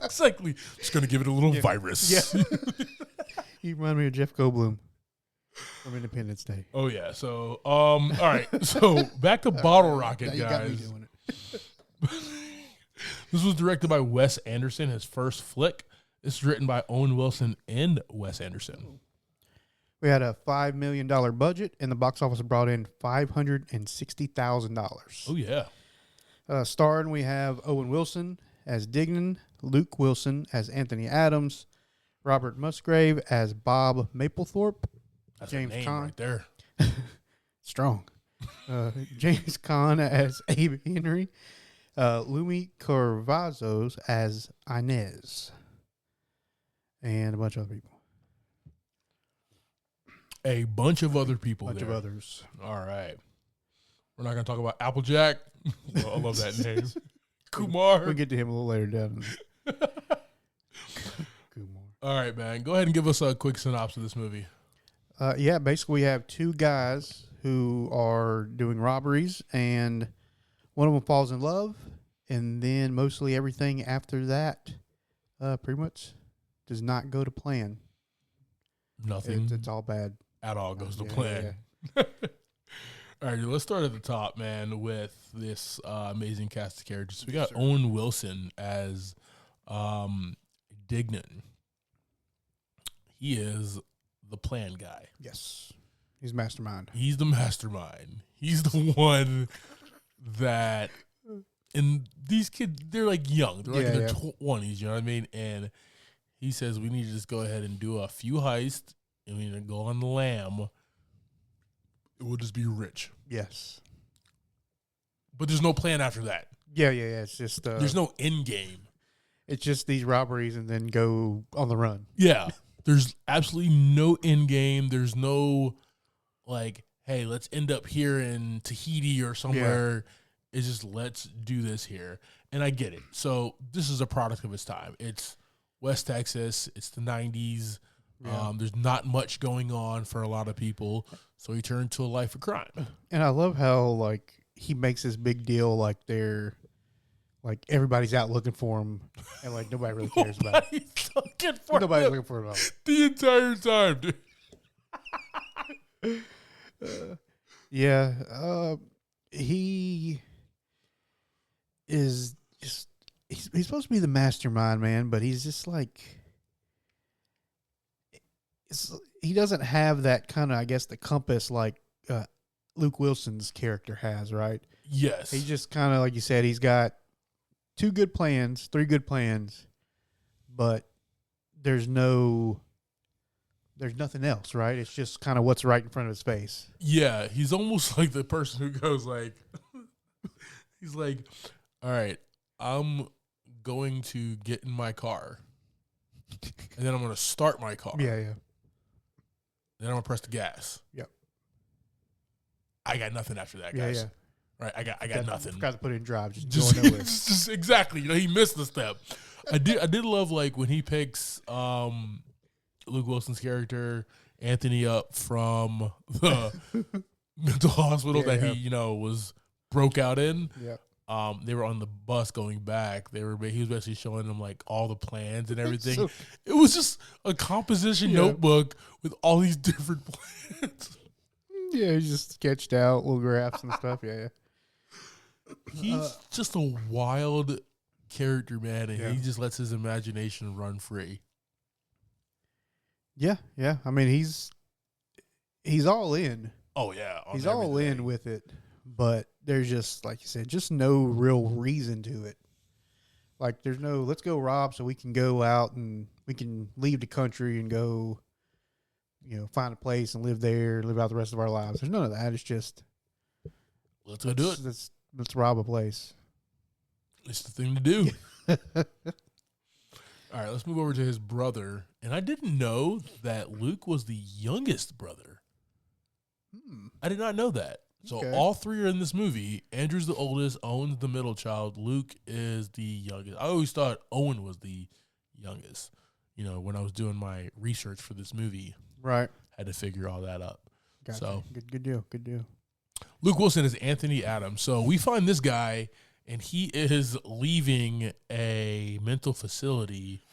[SPEAKER 1] Exactly. Just gonna give it a little virus.
[SPEAKER 2] Yeah. You remind me of Jeff Goldblum from Independence Day.
[SPEAKER 1] Oh yeah. So all right. So back to Bottle Rocket,
[SPEAKER 2] You got me
[SPEAKER 1] guys.
[SPEAKER 2] doing it.
[SPEAKER 1] This was directed by Wes Anderson, his first flick. This is written by Owen Wilson and Wes Anderson.
[SPEAKER 2] We had a $5 million budget, and the box office brought in $560,000.
[SPEAKER 1] Oh yeah.
[SPEAKER 2] Starring, we have Owen Wilson as Dignan, Luke Wilson as Anthony Adams, Robert Musgrave as Bob Mapplethorpe,
[SPEAKER 1] That's
[SPEAKER 2] James
[SPEAKER 1] a name
[SPEAKER 2] Caan.
[SPEAKER 1] right there.
[SPEAKER 2] Strong. James Caan as Abe Henry, Lumi Carvazos as Inez, and a bunch of other people.
[SPEAKER 1] A bunch of other people.
[SPEAKER 2] Bunch
[SPEAKER 1] there.
[SPEAKER 2] of others.
[SPEAKER 1] All right. We're not gonna talk about Applejack. I love that name. Kumar.
[SPEAKER 2] We'll get to him a little later down. Kumar.
[SPEAKER 1] All right, man. Go ahead and give us a quick synopsis of this movie.
[SPEAKER 2] Yeah, basically we have two guys who are doing robberies, and one of them falls in love, and then mostly everything after that pretty much does not go to plan.
[SPEAKER 1] Nothing
[SPEAKER 2] It's all bad.
[SPEAKER 1] at all goes to
[SPEAKER 2] Yeah,
[SPEAKER 1] plan.
[SPEAKER 2] yeah.
[SPEAKER 1] All right, let's start at the top, man, with this amazing cast of characters. We got
[SPEAKER 2] sir.
[SPEAKER 1] Owen Wilson as Dignan. He is the plan guy.
[SPEAKER 2] Yes. He's mastermind.
[SPEAKER 1] He's the mastermind. He's the one that, and these kids, they're like young. They're like in their 20s, you know what I mean? And he says, we need to just go ahead and do a few heists, and we need to go on the lam. We'll just be rich.
[SPEAKER 2] Yes.
[SPEAKER 1] But there's no plan after that.
[SPEAKER 2] Yeah. It's just
[SPEAKER 1] There's no end game.
[SPEAKER 2] it's just these robberies and then go on the run.
[SPEAKER 1] Yeah. There's absolutely no end game. There's no, like, hey, let's end up here in Tahiti or somewhere. It's just, let's do this here. And I get it. So this is a product of its time. It's West Texas. It's the 90s.
[SPEAKER 2] Yeah.
[SPEAKER 1] There's not much going on for a lot of people. So he turned to a life of crime.
[SPEAKER 2] And I love how, like, he makes this big deal like they're, like, everybody's out looking for him, and, like, nobody really cares about it.
[SPEAKER 1] Nobody's looking for
[SPEAKER 2] Nobody's
[SPEAKER 1] him
[SPEAKER 2] looking for him at all.
[SPEAKER 1] the entire time, dude.
[SPEAKER 2] He is just he's supposed to be the mastermind, man, but he's just like he doesn't have that kind of, I guess, the compass like Luke Wilson's character has, right?
[SPEAKER 1] Yes.
[SPEAKER 2] He just kind of, like you said, he's got 3 good plans, but there's nothing else, right? It's just kind of what's right in front of his face.
[SPEAKER 1] Yeah, he's almost like the person who goes like, he's like, all right, I'm going to get in my car, and then I'm going to start my car.
[SPEAKER 2] Yeah.
[SPEAKER 1] Then I'm going to press the gas.
[SPEAKER 2] Yep.
[SPEAKER 1] I got nothing after that, guys.
[SPEAKER 2] Yeah.
[SPEAKER 1] Right, I got nothing.
[SPEAKER 2] Forgot to put it in drive.
[SPEAKER 1] Just,
[SPEAKER 2] Going nowhere.
[SPEAKER 1] just exactly. You know, he missed the step. I did love, like, when he picks Luke Wilson's character, Anthony up from the mental hospital that he was broke out in.
[SPEAKER 2] Yeah.
[SPEAKER 1] They were on the bus going back. He was basically showing them like all the plans and everything. It was just a composition notebook with all these different plans.
[SPEAKER 2] Yeah, he just sketched out little graphs and stuff. Yeah.
[SPEAKER 1] He's just a wild character, man, and he just lets his imagination run free.
[SPEAKER 2] Yeah. I mean, he's all in.
[SPEAKER 1] Oh yeah,
[SPEAKER 2] he's all in with it, but there's just, like you said, just no real reason to it. Like, there's no, let's go rob so we can go out and we can leave the country and go, find a place and live there, live out the rest of our lives. There's none of that. It's just,
[SPEAKER 1] let's go do it.
[SPEAKER 2] Let's rob a place.
[SPEAKER 1] It's the thing to do. All right, let's move over to his brother. And I didn't know that Luke was the youngest brother. I did not know that. So all three are in this movie. Andrew's the oldest. Owen's the middle child. Luke is the youngest. I always thought Owen was the youngest. When I was doing my research for this movie.
[SPEAKER 2] Right.
[SPEAKER 1] Had to figure all that up.
[SPEAKER 2] Gotcha.
[SPEAKER 1] So
[SPEAKER 2] Good deal.
[SPEAKER 1] Luke Wilson is Anthony Adams. So we find this guy, and he is leaving a mental facility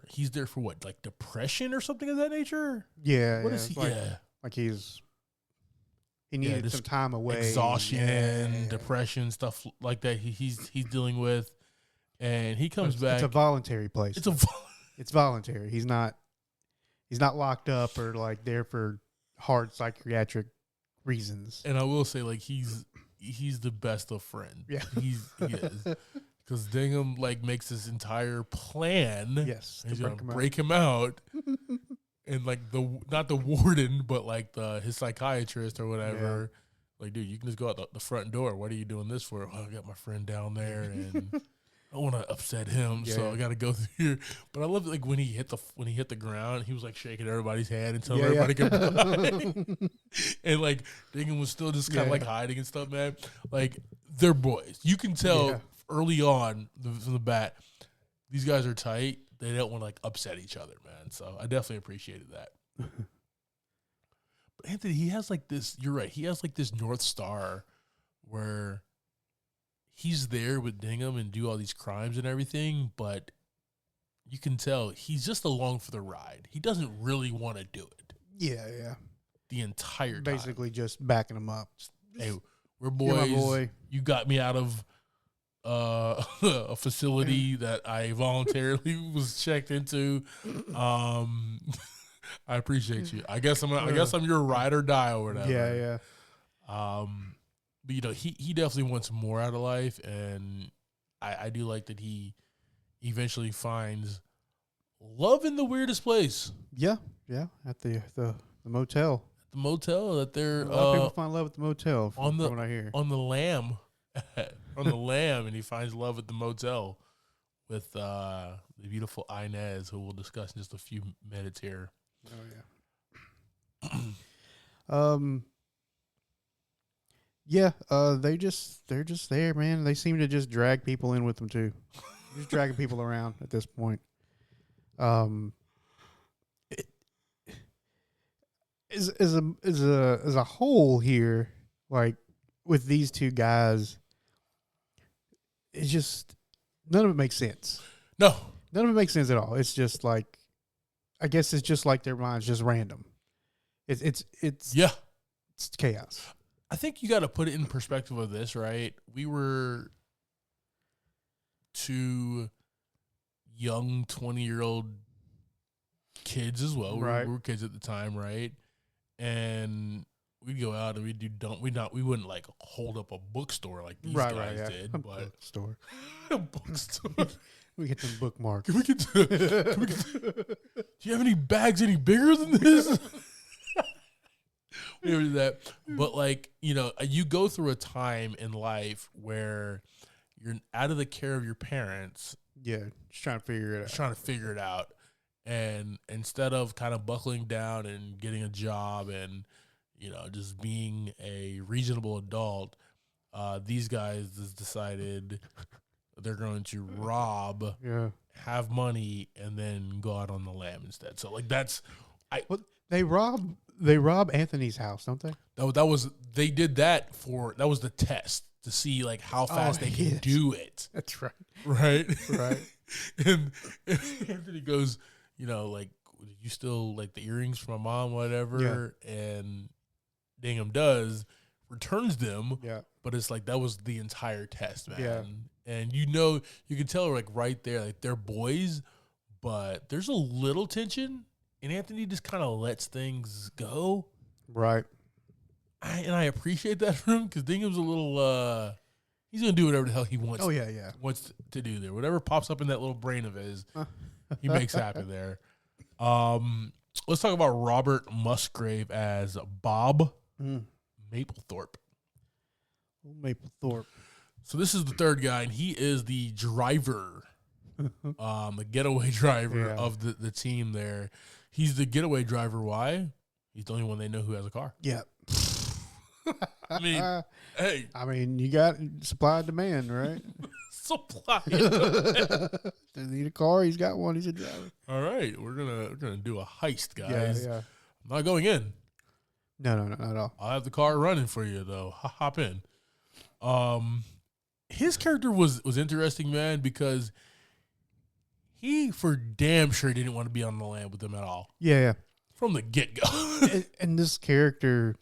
[SPEAKER 1] he's there for what, like depression or something of that nature?
[SPEAKER 2] Yeah.
[SPEAKER 1] What is he?
[SPEAKER 2] Like he needed some time away.
[SPEAKER 1] Exhaustion, depression, stuff like that he's dealing with. And he comes back.
[SPEAKER 2] It's a voluntary place. It's voluntary. He's not locked up or like there for hard psychiatric reasons.
[SPEAKER 1] And I will say, like, he's the best of friends.
[SPEAKER 2] Yeah.
[SPEAKER 1] He is. Because Dingham makes this entire plan.
[SPEAKER 2] Yes.
[SPEAKER 1] He's gonna break him out. And not the warden, but his psychiatrist or whatever. Yeah. Like, dude, you can just go out the front door. What are you doing this for? Oh, I got my friend down there, and I want to upset him, so I got to go through here. But I love it, when he hit the ground, he was shaking everybody's hand and telling everybody goodbye. And Dingham was still just kind of hiding and stuff, man. They're boys. You can tell early on from the bat, these guys are tight. They don't want to upset each other, man. So I definitely appreciated that. But Anthony, he has this. You're right. He has this North Star where he's there with Dingham and do all these crimes and everything, but you can tell he's just along for the ride. He doesn't really want to do it.
[SPEAKER 2] Yeah.
[SPEAKER 1] The entire time.
[SPEAKER 2] Basically just backing him up.
[SPEAKER 1] Hey, we're boys.
[SPEAKER 2] Boy.
[SPEAKER 1] You got me out of a facility that I voluntarily was checked into. I appreciate you. I guess I'm your ride or die or whatever.
[SPEAKER 2] Yeah.
[SPEAKER 1] But he definitely wants more out of life, and I do like that he eventually finds love in the weirdest place.
[SPEAKER 2] Yeah. At the motel.
[SPEAKER 1] The motel that they're
[SPEAKER 2] a lot of people find love at the motel. From what I hear.
[SPEAKER 1] On the lamb. On the lamb, and he finds love at the motel with the beautiful Inez, who we'll discuss in just a few minutes here.
[SPEAKER 2] Oh yeah. They're just there, man. They seem to just drag people in with them too. Just dragging people around at this point. As a whole here, with these two guys, it's just none of it makes sense.
[SPEAKER 1] No,
[SPEAKER 2] none of it makes sense at all. It's just I guess it's just their mind's just random. It's chaos.
[SPEAKER 1] I think you got to put it in perspective of this, right? We were two young 20-year-old kids as well.
[SPEAKER 2] Right.
[SPEAKER 1] We were kids at the time, right? And we'd go out and we wouldn't hold up a bookstore like these guys did.
[SPEAKER 2] A
[SPEAKER 1] but
[SPEAKER 2] bookstore.
[SPEAKER 1] A bookstore.
[SPEAKER 2] We get some bookmarks.
[SPEAKER 1] Do you have any bags any bigger than this? We never did that. But you go through a time in life where you're out of the care of your parents.
[SPEAKER 2] Yeah, just trying to figure it out. And instead of kind of buckling down and getting a job and just being a reasonable adult, these guys just decided they're going to rob, have money, and then go out on the lam instead. So that's Well, they rob Anthony's house, don't they?
[SPEAKER 1] That was they did that was the test to see like how fast they can do it.
[SPEAKER 2] That's right.
[SPEAKER 1] Right?
[SPEAKER 2] Right.
[SPEAKER 1] and Anthony goes, like, you still like the earrings from my mom, whatever? Yeah. And Dingham returns them.
[SPEAKER 2] Yeah.
[SPEAKER 1] But it's like that was the entire test, man.
[SPEAKER 2] Yeah.
[SPEAKER 1] And you can tell like right there, like they're boys, but there's a little tension, and Anthony just kind of lets things go.
[SPEAKER 2] Right.
[SPEAKER 1] I appreciate that from him because Dingham's a little he's gonna do whatever the hell he wants.
[SPEAKER 2] Oh yeah.
[SPEAKER 1] Wants to do there. Whatever pops up in that little brain of his, he makes happen there. Let's talk about Robert Musgrave as Bob Mapplethorpe.
[SPEAKER 2] Mapplethorpe.
[SPEAKER 1] So this is the third guy, and he is the driver, the getaway driver of the team there. He's the getaway driver. Why? He's the only one they know who has a car.
[SPEAKER 2] Yeah.
[SPEAKER 1] I mean, hey.
[SPEAKER 2] I mean, you got supply and demand, right?
[SPEAKER 1] Supply and demand.
[SPEAKER 2] They need a car. He's got one. He's a driver.
[SPEAKER 1] All right, we're gonna do a heist, guys.
[SPEAKER 2] Yeah.
[SPEAKER 1] I'm not going in.
[SPEAKER 2] No, not at all.
[SPEAKER 1] I'll have the car running for you though. Hop in. His character was interesting, man, because he for damn sure didn't want to be on the land with them at all.
[SPEAKER 2] Yeah.
[SPEAKER 1] From the get go.
[SPEAKER 2] and this character,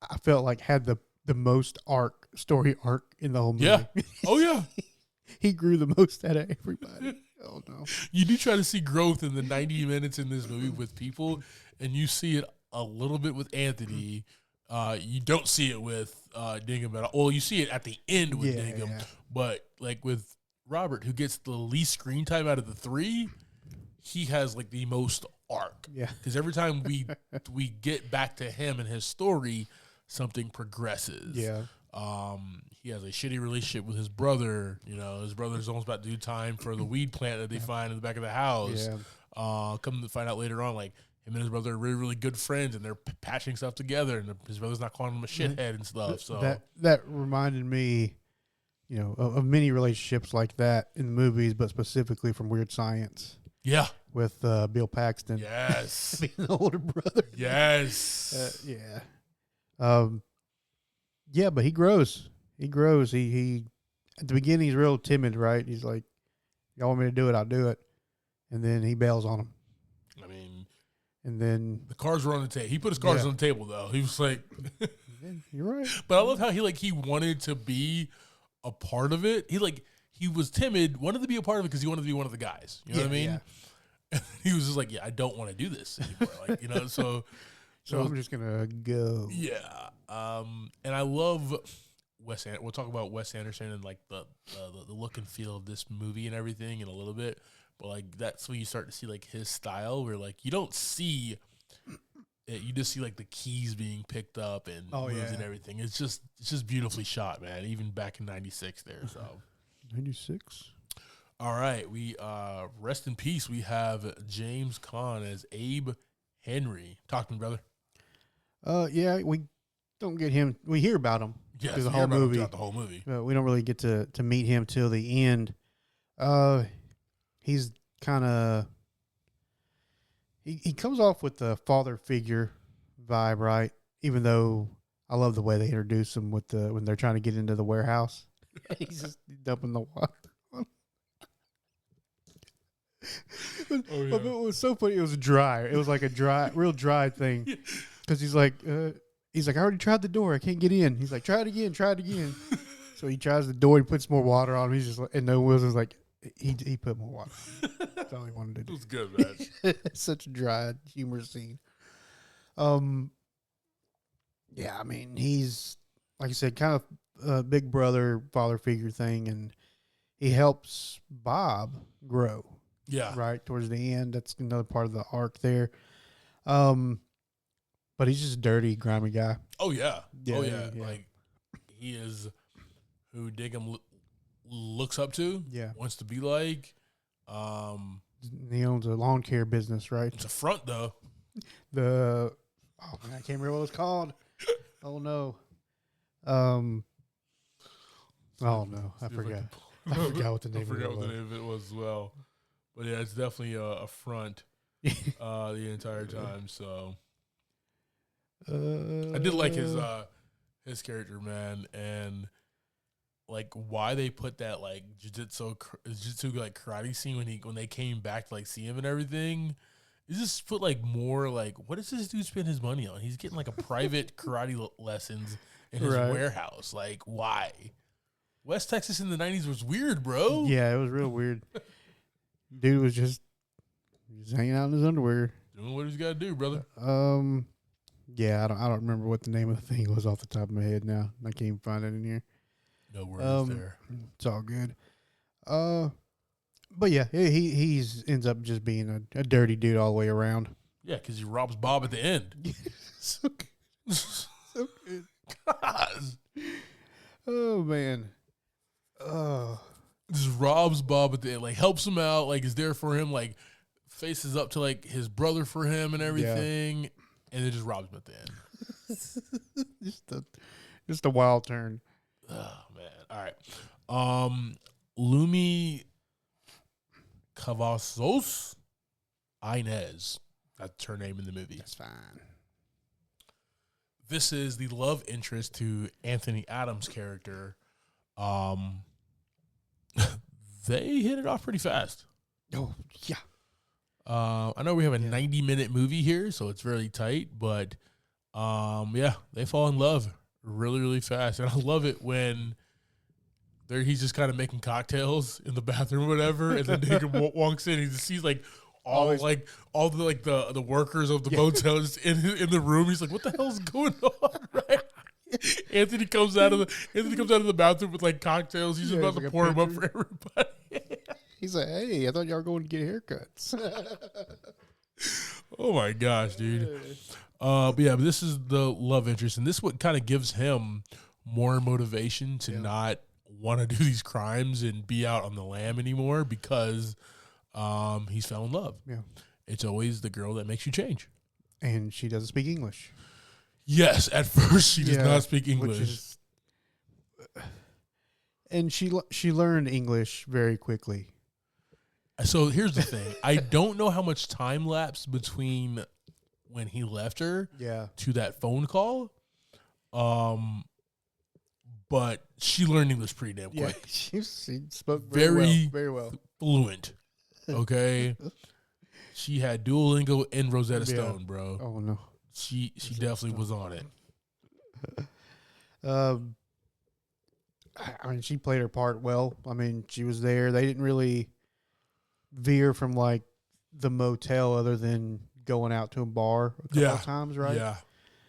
[SPEAKER 2] I felt like had the most story arc in the whole movie.
[SPEAKER 1] Yeah. Oh yeah.
[SPEAKER 2] He grew the most out of everybody. Oh no.
[SPEAKER 1] You do try to see growth in the 90 minutes in this movie with people, and you see it a little bit with Anthony. You don't see it with Dingham at all. Well, you see it at the end with Dingham, but like with Robert, who gets the least screen time out of the three, he has like the most arc.
[SPEAKER 2] Yeah.
[SPEAKER 1] Because every time we get back to him and his story, something progresses. Yeah. He has a shitty relationship with his brother. His brother's almost about to do time for the weed plant that they find in the back of the house. Yeah. Come to find out later on, like, him and his brother are really, really good friends, and they're patching stuff together, and his brother's not calling him a shithead and stuff. So
[SPEAKER 2] that reminded me, of many relationships like that in the movies, but specifically from Weird Science.
[SPEAKER 1] Yeah.
[SPEAKER 2] With Bill Paxton.
[SPEAKER 1] Yes.
[SPEAKER 2] Being the older brother.
[SPEAKER 1] Yes.
[SPEAKER 2] Yeah, but he grows. He at the beginning, he's real timid, right? He's like, y'all want me to do it, I'll do it. And then he bails on him.
[SPEAKER 1] I mean,
[SPEAKER 2] and then
[SPEAKER 1] the cards were on the table. He put his cards on the table, though. He was like,
[SPEAKER 2] you're right.
[SPEAKER 1] But I love how he wanted to be a part of it. He was timid, wanted to be a part of it because he wanted to be one of the guys. You know what I mean? Yeah. And he was just like, I don't want to do this anymore. So
[SPEAKER 2] I'm just gonna go.
[SPEAKER 1] Yeah. And I love Wes Anderson. We'll talk about Wes Anderson and like the look and feel of this movie and everything in a little bit. But like that's when you start to see like his style, where like you don't see it, you just see like the keys being picked up and moves and everything. It's just beautifully shot, man. Even back in '96 there. So
[SPEAKER 2] 96.
[SPEAKER 1] All right, we rest in peace. We have James Caan as Abe Henry. Talk to me, brother.
[SPEAKER 2] Yeah, we don't get him. We hear about him through the whole movie.
[SPEAKER 1] Throughout the whole movie,
[SPEAKER 2] but we don't really get to meet him till the end. He's kind of he comes off with the father figure vibe, right? Even though I love the way they introduce him with when they're trying to get into the warehouse. He's just dumping the water. But it was so funny. It was dry. It was like a real dry thing. Because he's like, I already tried the door. I can't get in. He's like, try it again. So he tries the door. He puts more water on him. He's just like, and no Wilson's like, he put more water. That's all he wanted to do.
[SPEAKER 1] It was good, man.
[SPEAKER 2] Such a dry, humorous scene. Yeah, I mean, he's, like I said, kind of a big brother, father figure thing, and he helps Bob grow.
[SPEAKER 1] Yeah.
[SPEAKER 2] Right towards the end. That's another part of the arc there. But he's just a dirty, grimy guy.
[SPEAKER 1] Oh, yeah. Like, he is who Dingham looks up to. Yeah. Wants to be like.
[SPEAKER 2] He owns a lawn care business, right?
[SPEAKER 1] It's a front, though.
[SPEAKER 2] I can't remember what it's called. Oh, no. I forgot. I forgot what the name of it was.
[SPEAKER 1] What the name of it was as well. But yeah, it's definitely a front. the entire time. So I
[SPEAKER 2] I
[SPEAKER 1] did like his character, man, and like why they put that like jiu-jitsu like karate scene when they came back to like see him and everything. It just put like more like, what does this dude spend his money on? He's getting like a private karate lessons in his warehouse. Like, why? West Texas in the 90s was weird, bro.
[SPEAKER 2] Yeah, it was real weird. Dude was just hanging out in his underwear.
[SPEAKER 1] Doing what he's got to do, brother.
[SPEAKER 2] Yeah, I don't remember what the name of the thing was off the top of my head now. I can't even find it in here.
[SPEAKER 1] No worries there.
[SPEAKER 2] It's all good. But yeah, he's ends up just being a dirty dude all the way around.
[SPEAKER 1] Yeah, because he robs Bob at the end.
[SPEAKER 2] So good. So good.
[SPEAKER 1] God.
[SPEAKER 2] Oh man.
[SPEAKER 1] Just robs Bob at the end, like helps him out, like is there for him, like faces up to like his brother for him and everything, and then just robs him at the end.
[SPEAKER 2] just a wild turn.
[SPEAKER 1] Oh man. All right. Lumi Cavazos Inez. That's her name in the movie.
[SPEAKER 2] That's fine.
[SPEAKER 1] This is the love interest to Anthony Adams' character. They hit it off pretty fast.
[SPEAKER 2] Oh, yeah.
[SPEAKER 1] I know we have a 90-minute movie here, so it's really tight, but yeah, they fall in love really, really fast. And I love it when he's just kind of making cocktails in the bathroom or whatever, and then nigga walks in and he just sees like all the workers of the motel just in the room. He's like, what the hell's going on, right? Anthony comes out of the bathroom with like cocktails. He's about to pour them up for everybody.
[SPEAKER 2] He's like, hey, I thought y'all were going to get haircuts.
[SPEAKER 1] Oh my gosh, dude. But this is the love interest, and this what kind of gives him more motivation to not want to do these crimes and be out on the lam anymore because he's fell in love. Yeah. It's always the girl that makes you change.
[SPEAKER 2] And she doesn't speak English.
[SPEAKER 1] Yes, at first she does not speak English.
[SPEAKER 2] And she learned English very quickly.
[SPEAKER 1] So here's the thing. I don't know how much time lapsed between when he left her to that phone call. But she learned English pretty damn quick.
[SPEAKER 2] She spoke very well.
[SPEAKER 1] Fluent. Okay. She had Duolingo and Rosetta Stone, bro.
[SPEAKER 2] Oh no.
[SPEAKER 1] She definitely was on it.
[SPEAKER 2] I mean, she played her part well. I mean, she was there. They didn't really veer from like the motel other than going out to a bar a couple of times, right?
[SPEAKER 1] Yeah.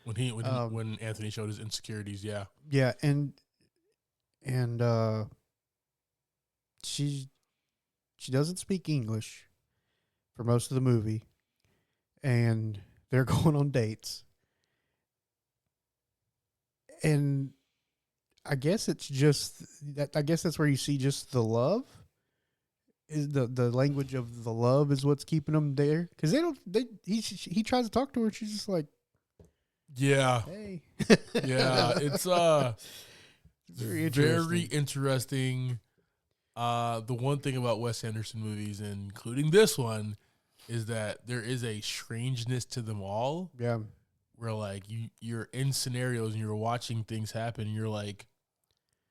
[SPEAKER 1] When Anthony showed his insecurities, yeah.
[SPEAKER 2] Yeah, and she doesn't speak English for most of the movie, and they're going on dates. And I guess it's just that. I guess that's where you see just the love. Is the language of the love is what's keeping them there? Because he tries to talk to her, and she's just like,
[SPEAKER 1] yeah,
[SPEAKER 2] hey,
[SPEAKER 1] yeah. It's very interesting. The one thing about Wes Anderson movies, including this one, is that there is a strangeness to them all.
[SPEAKER 2] Yeah.
[SPEAKER 1] Where like you're in scenarios and you're watching things happen and you're like,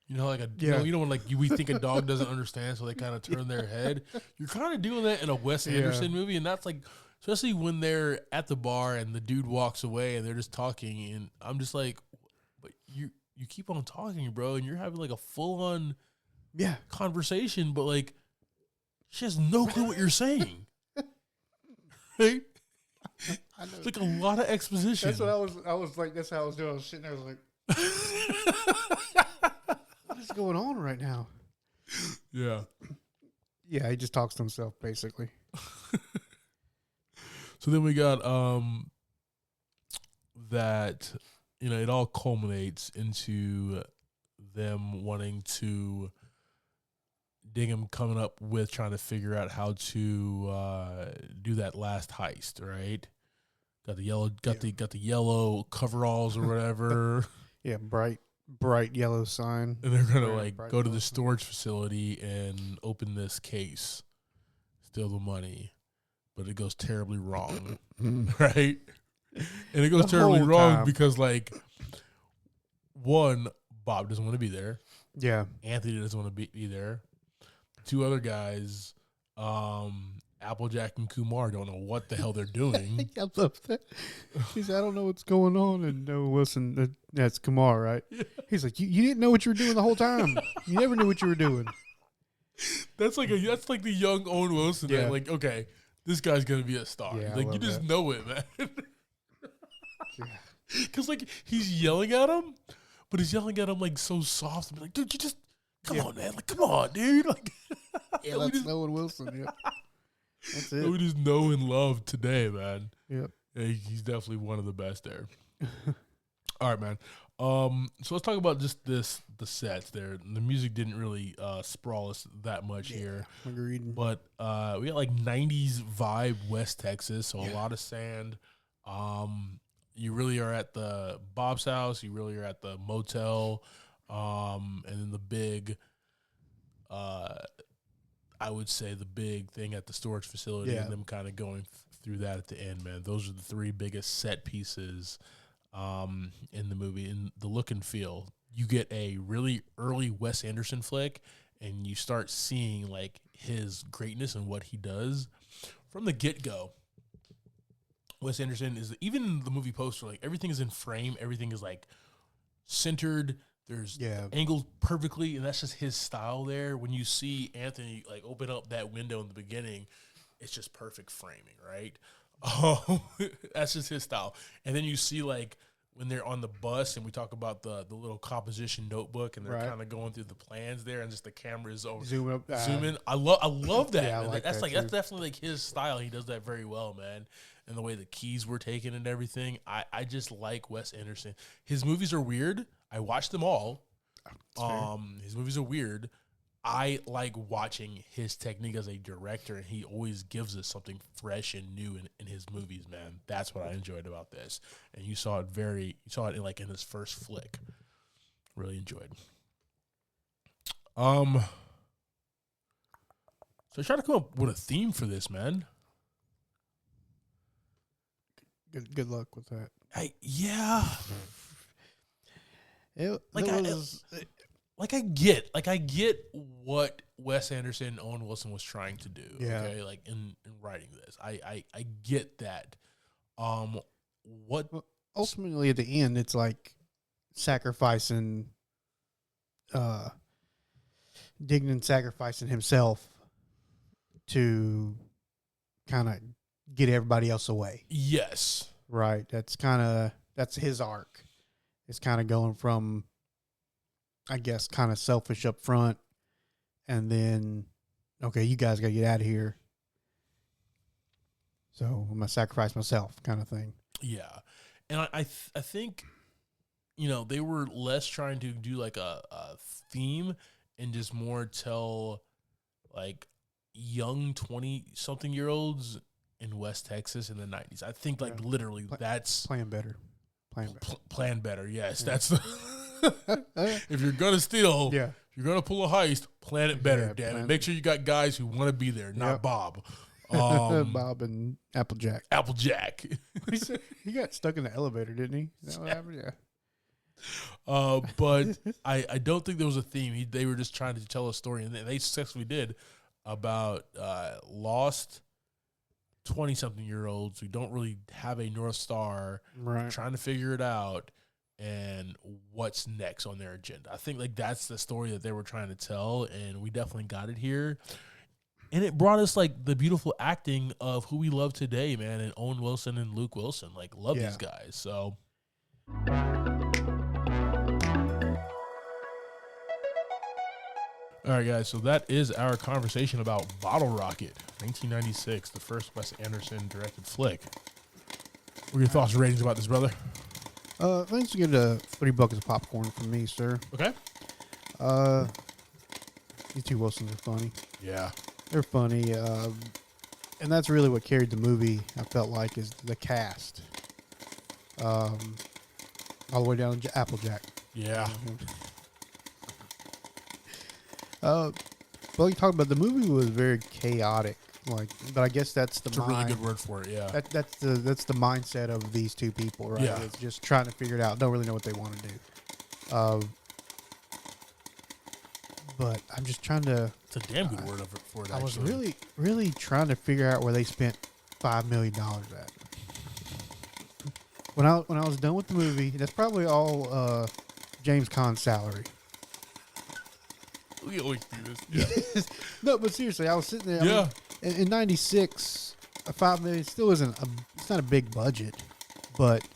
[SPEAKER 1] you know, like when like we think a dog doesn't understand, so they kind of turn their head. You're kind of doing that in a Wes Anderson movie, and that's like, especially when they're at the bar and the dude walks away and they're just talking, and I'm just like, but you keep on talking, bro, and you're having like a full on conversation, but like she has no clue what you're saying. Right? It's like a lot of exposition.
[SPEAKER 2] That's what I was like, that's how I was doing. I was sitting there, I was like, what is going on right now?
[SPEAKER 1] Yeah.
[SPEAKER 2] Yeah, he just talks to himself, basically.
[SPEAKER 1] So then we got that, you know, it all culminates into them wanting to Diggum coming up with trying to figure out how to do that last heist, right? Got the yellow coveralls or whatever.
[SPEAKER 2] Yeah, bright yellow sign.
[SPEAKER 1] And they're gonna go to the storage facility and open this case, steal the money. but it goes terribly wrong, right? And it goes
[SPEAKER 2] The
[SPEAKER 1] terribly
[SPEAKER 2] whole
[SPEAKER 1] wrong
[SPEAKER 2] time.
[SPEAKER 1] because, like, one, Bob doesn't want to be there.
[SPEAKER 2] Yeah.
[SPEAKER 1] Anthony doesn't want to be there. Two other guys, Applejack and Kumar, don't know what the hell they're doing.
[SPEAKER 2] I love that. He said, I don't know what's going on. And no, Wilson, that's Kumar, right?
[SPEAKER 1] Yeah.
[SPEAKER 2] He's like, you didn't know what you were doing the whole time. You never knew what you were doing.
[SPEAKER 1] That's like the young Owen Wilson.
[SPEAKER 2] Yeah.
[SPEAKER 1] That, like, okay, this guy's gonna be a star.
[SPEAKER 2] Yeah, I
[SPEAKER 1] like, you
[SPEAKER 2] love
[SPEAKER 1] just
[SPEAKER 2] that.
[SPEAKER 1] know it, man.
[SPEAKER 2] Yeah.
[SPEAKER 1] Because, like, he's yelling at him, but he's yelling at him like so soft. I'm like, dude, you just come on, man. Like, come on, dude. Like,
[SPEAKER 2] Yeah,
[SPEAKER 1] we
[SPEAKER 2] that's
[SPEAKER 1] just,
[SPEAKER 2] Owen Wilson. Yeah. That's
[SPEAKER 1] we
[SPEAKER 2] it.
[SPEAKER 1] just know and love today, man.
[SPEAKER 2] Yep.
[SPEAKER 1] Yeah, he's definitely one of the best there. All right, man. So let's talk about just the sets there. The music didn't really sprawl us that much here.
[SPEAKER 2] Agreed.
[SPEAKER 1] But we got like 90s vibe West Texas, so a lot of sand. You really are at the Bob's house. You really are at the motel. And then the big, I would say the big thing at the storage facility and them kind of going through that at the end, man. Those are the three biggest set pieces in the movie. In the look and feel, you get a really early Wes Anderson flick, and you start seeing like his greatness and what he does from the get-go. Wes Anderson is, even in the movie poster, like everything is in frame, everything is like centered, there's angled perfectly, and that's just his style there. When you see Anthony like open up that window in the beginning, it's just perfect framing, right? That's just his style. And then you see like when they're on the bus and we talk about the little composition notebook and they're kind of going through the plans there and just the camera is over zoom in. I love that.
[SPEAKER 2] Yeah,
[SPEAKER 1] man. That's
[SPEAKER 2] that's
[SPEAKER 1] definitely like his style. He does that very well, man. And the way the keys were taken and everything. I just like Wes Anderson. His movies are weird. I watched them all. His movies are weird. I like watching his technique as a director, and he always gives us something fresh and new in his movies, man. That's what I enjoyed about this. And you saw it in his first flick. Really enjoyed. So I tried to come up with a theme for this, man.
[SPEAKER 2] Good luck with that.
[SPEAKER 1] I get what Wes Anderson and Owen Wilson was trying to do.
[SPEAKER 2] Yeah.
[SPEAKER 1] Okay, like in writing this, I get that.
[SPEAKER 2] Ultimately at the end, it's like sacrificing, Dignan sacrificing himself to kind of get everybody else away.
[SPEAKER 1] Yes.
[SPEAKER 2] Right. That's his arc. It's kind of going from, I guess, kind of selfish up front, and then, okay, you guys got to get out of here. So I'm going to sacrifice myself kind of thing.
[SPEAKER 1] Yeah. And I think, they were less trying to do like a theme and just more tell like young 20-something-year-olds in West Texas in the 90s. I think like literally that's
[SPEAKER 2] plan better.
[SPEAKER 1] Plan better. Yes, that's the if you're gonna steal, if you're gonna pull a heist, plan it better. Damn it! Make sure you got guys who want to be there, not Bob.
[SPEAKER 2] Bob and Applejack. He got stuck in the elevator, didn't he? Is that what happened? Yeah.
[SPEAKER 1] But I don't think there was a theme. They were just trying to tell a story, and they successfully did, about lost 20-something-year-olds who don't really have a North Star,
[SPEAKER 2] right,
[SPEAKER 1] trying to figure it out, and what's next on their agenda. I think like that's the story that they were trying to tell, and we definitely got it here. And it brought us like the beautiful acting of who we love today, man, and Owen Wilson and Luke Wilson. Like, love these guys. So all right, guys, so that is our conversation about Bottle Rocket, 1996, the first Wes Anderson directed flick. What are your thoughts and ratings about this, brother?
[SPEAKER 2] Let's get $3 buckets of popcorn from me, sir.
[SPEAKER 1] Okay.
[SPEAKER 2] These two Wilsons are funny.
[SPEAKER 1] Yeah.
[SPEAKER 2] They're funny. And that's really what carried the movie, I felt like, is the cast. All the way down to Applejack.
[SPEAKER 1] Yeah.
[SPEAKER 2] Well, you talk about the movie was very chaotic. Like, but I guess that's the
[SPEAKER 1] It's a really good word for it. Yeah.
[SPEAKER 2] That's the mindset of these two people, right?
[SPEAKER 1] Yeah.
[SPEAKER 2] It's just trying to figure it out. Don't really know what they want to do. But I'm just trying to.
[SPEAKER 1] It's a damn good word for it.
[SPEAKER 2] I was
[SPEAKER 1] actually.
[SPEAKER 2] really trying to figure out where they spent $5 million at. When I was done with the movie, that's probably all James Caan's salary.
[SPEAKER 1] We always do this. Yeah.
[SPEAKER 2] No, but seriously, I was sitting there.
[SPEAKER 1] Yeah.
[SPEAKER 2] I mean, in '96, $5 million still isn't it's not a big budget, but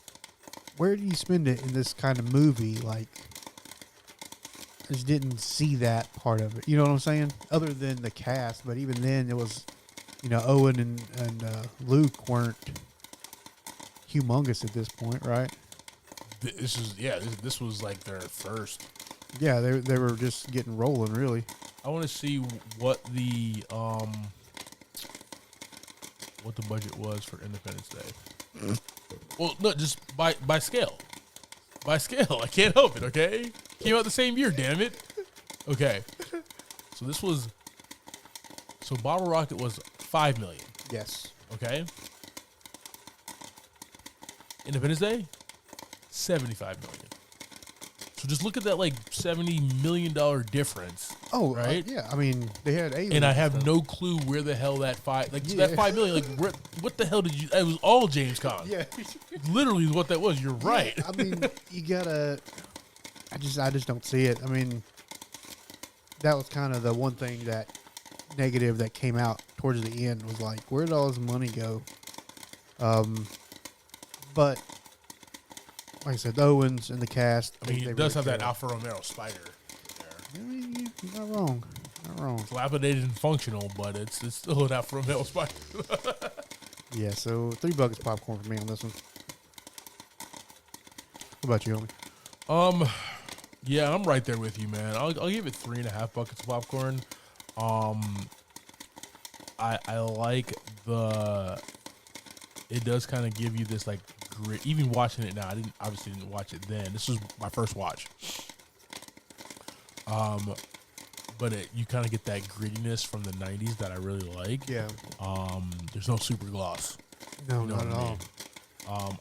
[SPEAKER 2] where do you spend it in this kind of movie? Like, I just didn't see that part of it. You know what I'm saying? Other than the cast, but even then, it was, Owen and Luke weren't humongous at this point, right?
[SPEAKER 1] This was like their first.
[SPEAKER 2] Yeah, they were just getting rolling, really.
[SPEAKER 1] I want to see what the budget was for Independence Day. Well, no, just by scale. By scale, I can't help it. Okay, came out the same year. Damn it. Okay, so Bottle Rocket was $5 million.
[SPEAKER 2] Yes.
[SPEAKER 1] Okay. Independence Day, $75 million. So just look at that like $70 million difference.
[SPEAKER 2] Oh,
[SPEAKER 1] right.
[SPEAKER 2] Yeah, I mean they had aliens,
[SPEAKER 1] and I have
[SPEAKER 2] stuff.
[SPEAKER 1] no clue where the hell that that $5 million. Like, what the hell did you? It was all James Caan.
[SPEAKER 2] Yeah,
[SPEAKER 1] literally is what that was. You're right.
[SPEAKER 2] I mean, you gotta. I just don't see it. I mean, that was kind of the one thing that negative that came out towards the end was like, where did all this money go? But like I said, the Owens and the cast.
[SPEAKER 1] I mean, it does have that Alfa Romeo Spider there.
[SPEAKER 2] I mean, you're not wrong. Not wrong.
[SPEAKER 1] It's dilapidated and functional, but it's still an Alfa Romeo Spider.
[SPEAKER 2] Yeah, so $3 popcorn for me on this one. What about you, homie?
[SPEAKER 1] Yeah, I'm right there with you, man. I'll give it 3.5 buckets of popcorn. I like it does kind of give you this like grit. Even watching it now, I didn't watch it then. This was my first watch. But you kind of get that grittiness from the 90s that I really like.
[SPEAKER 2] Yeah.
[SPEAKER 1] There's no super gloss.
[SPEAKER 2] No,
[SPEAKER 1] You know
[SPEAKER 2] not at
[SPEAKER 1] what I
[SPEAKER 2] all.
[SPEAKER 1] mean?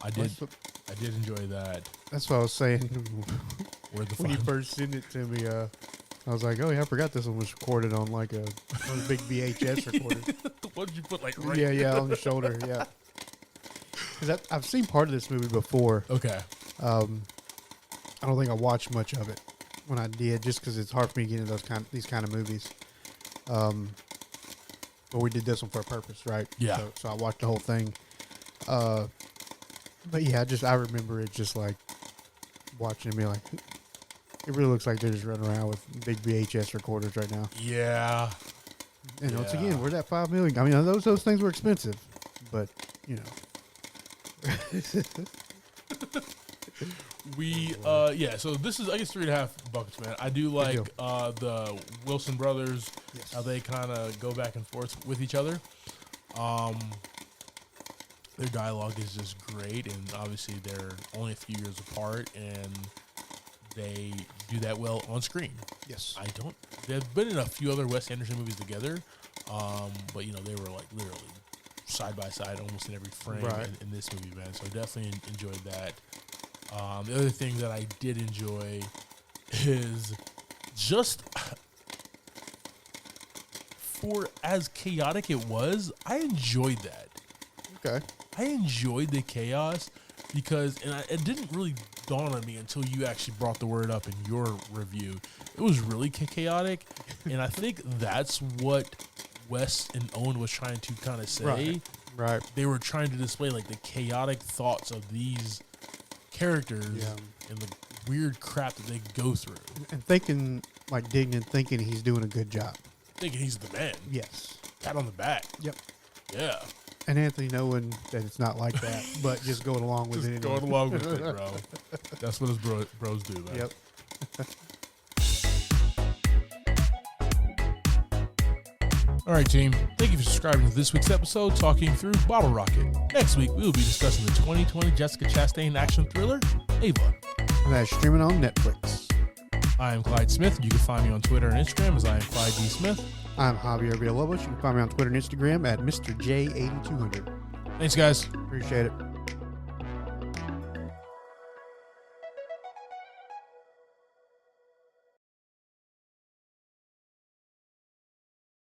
[SPEAKER 1] I did enjoy that.
[SPEAKER 2] That's what I was saying.
[SPEAKER 1] When
[SPEAKER 2] you first sent it to me, I was like, oh yeah, I forgot this one was recorded on like a big VHS recorder.
[SPEAKER 1] What did you put like right?
[SPEAKER 2] Yeah, on the shoulder, yeah. Because I've seen part of this movie before.
[SPEAKER 1] Okay.
[SPEAKER 2] I don't think I watched much of it when I did, just because it's hard for me to get into these kind of movies. But we did this one for a purpose, right?
[SPEAKER 1] Yeah.
[SPEAKER 2] So I watched the whole thing. But yeah, I remember it just like watching and be like, it really looks like they're just running around with big VHS recorders right now.
[SPEAKER 1] Yeah.
[SPEAKER 2] And once again, where's that $5 million? I mean, those things were expensive, but you know.
[SPEAKER 1] So this is, I guess, 3.5 buckets, man. I do like the Wilson brothers,
[SPEAKER 2] Yes.
[SPEAKER 1] how they kind of go back and forth with each other. Their dialogue is just great, and obviously they're only a few years apart, and they do that well on screen.
[SPEAKER 2] Yes.
[SPEAKER 1] They've been in a few other Wes Anderson movies together, but they were like literally side by side almost in every frame in this movie, man. So definitely enjoyed that. The other thing that I did enjoy is just for as chaotic it was, I enjoyed that.
[SPEAKER 2] Okay.
[SPEAKER 1] I enjoyed the chaos because, it didn't really dawn on me until you actually brought the word up in your review. It was really chaotic, and I think that's what Wes and Owen was trying to kind of say.
[SPEAKER 2] Right.
[SPEAKER 1] They were trying to display like the chaotic thoughts of these characters and the weird crap that they go through.
[SPEAKER 2] And thinking, like Dignan thinking he's doing a good job.
[SPEAKER 1] Thinking he's the man.
[SPEAKER 2] Yes.
[SPEAKER 1] Pat on the back.
[SPEAKER 2] Yep.
[SPEAKER 1] Yeah.
[SPEAKER 2] And Anthony knowing that it's not like that, but just going along with it.
[SPEAKER 1] Going along with it, bro. That's what his bros do, man.
[SPEAKER 2] Yep.
[SPEAKER 1] All right, team. Thank you for subscribing to this week's episode, talking through Bottle Rocket. Next week, we will be discussing the 2020 Jessica Chastain action thriller, Ava.
[SPEAKER 2] And that's streaming on Netflix.
[SPEAKER 1] I am Clyde Smith. You can find me on Twitter and Instagram as I am Clyde D. Smith.
[SPEAKER 2] I'm Javier Villalobos. You can find me on Twitter and Instagram at Mr. J8200.
[SPEAKER 1] Thanks, guys.
[SPEAKER 2] Appreciate it.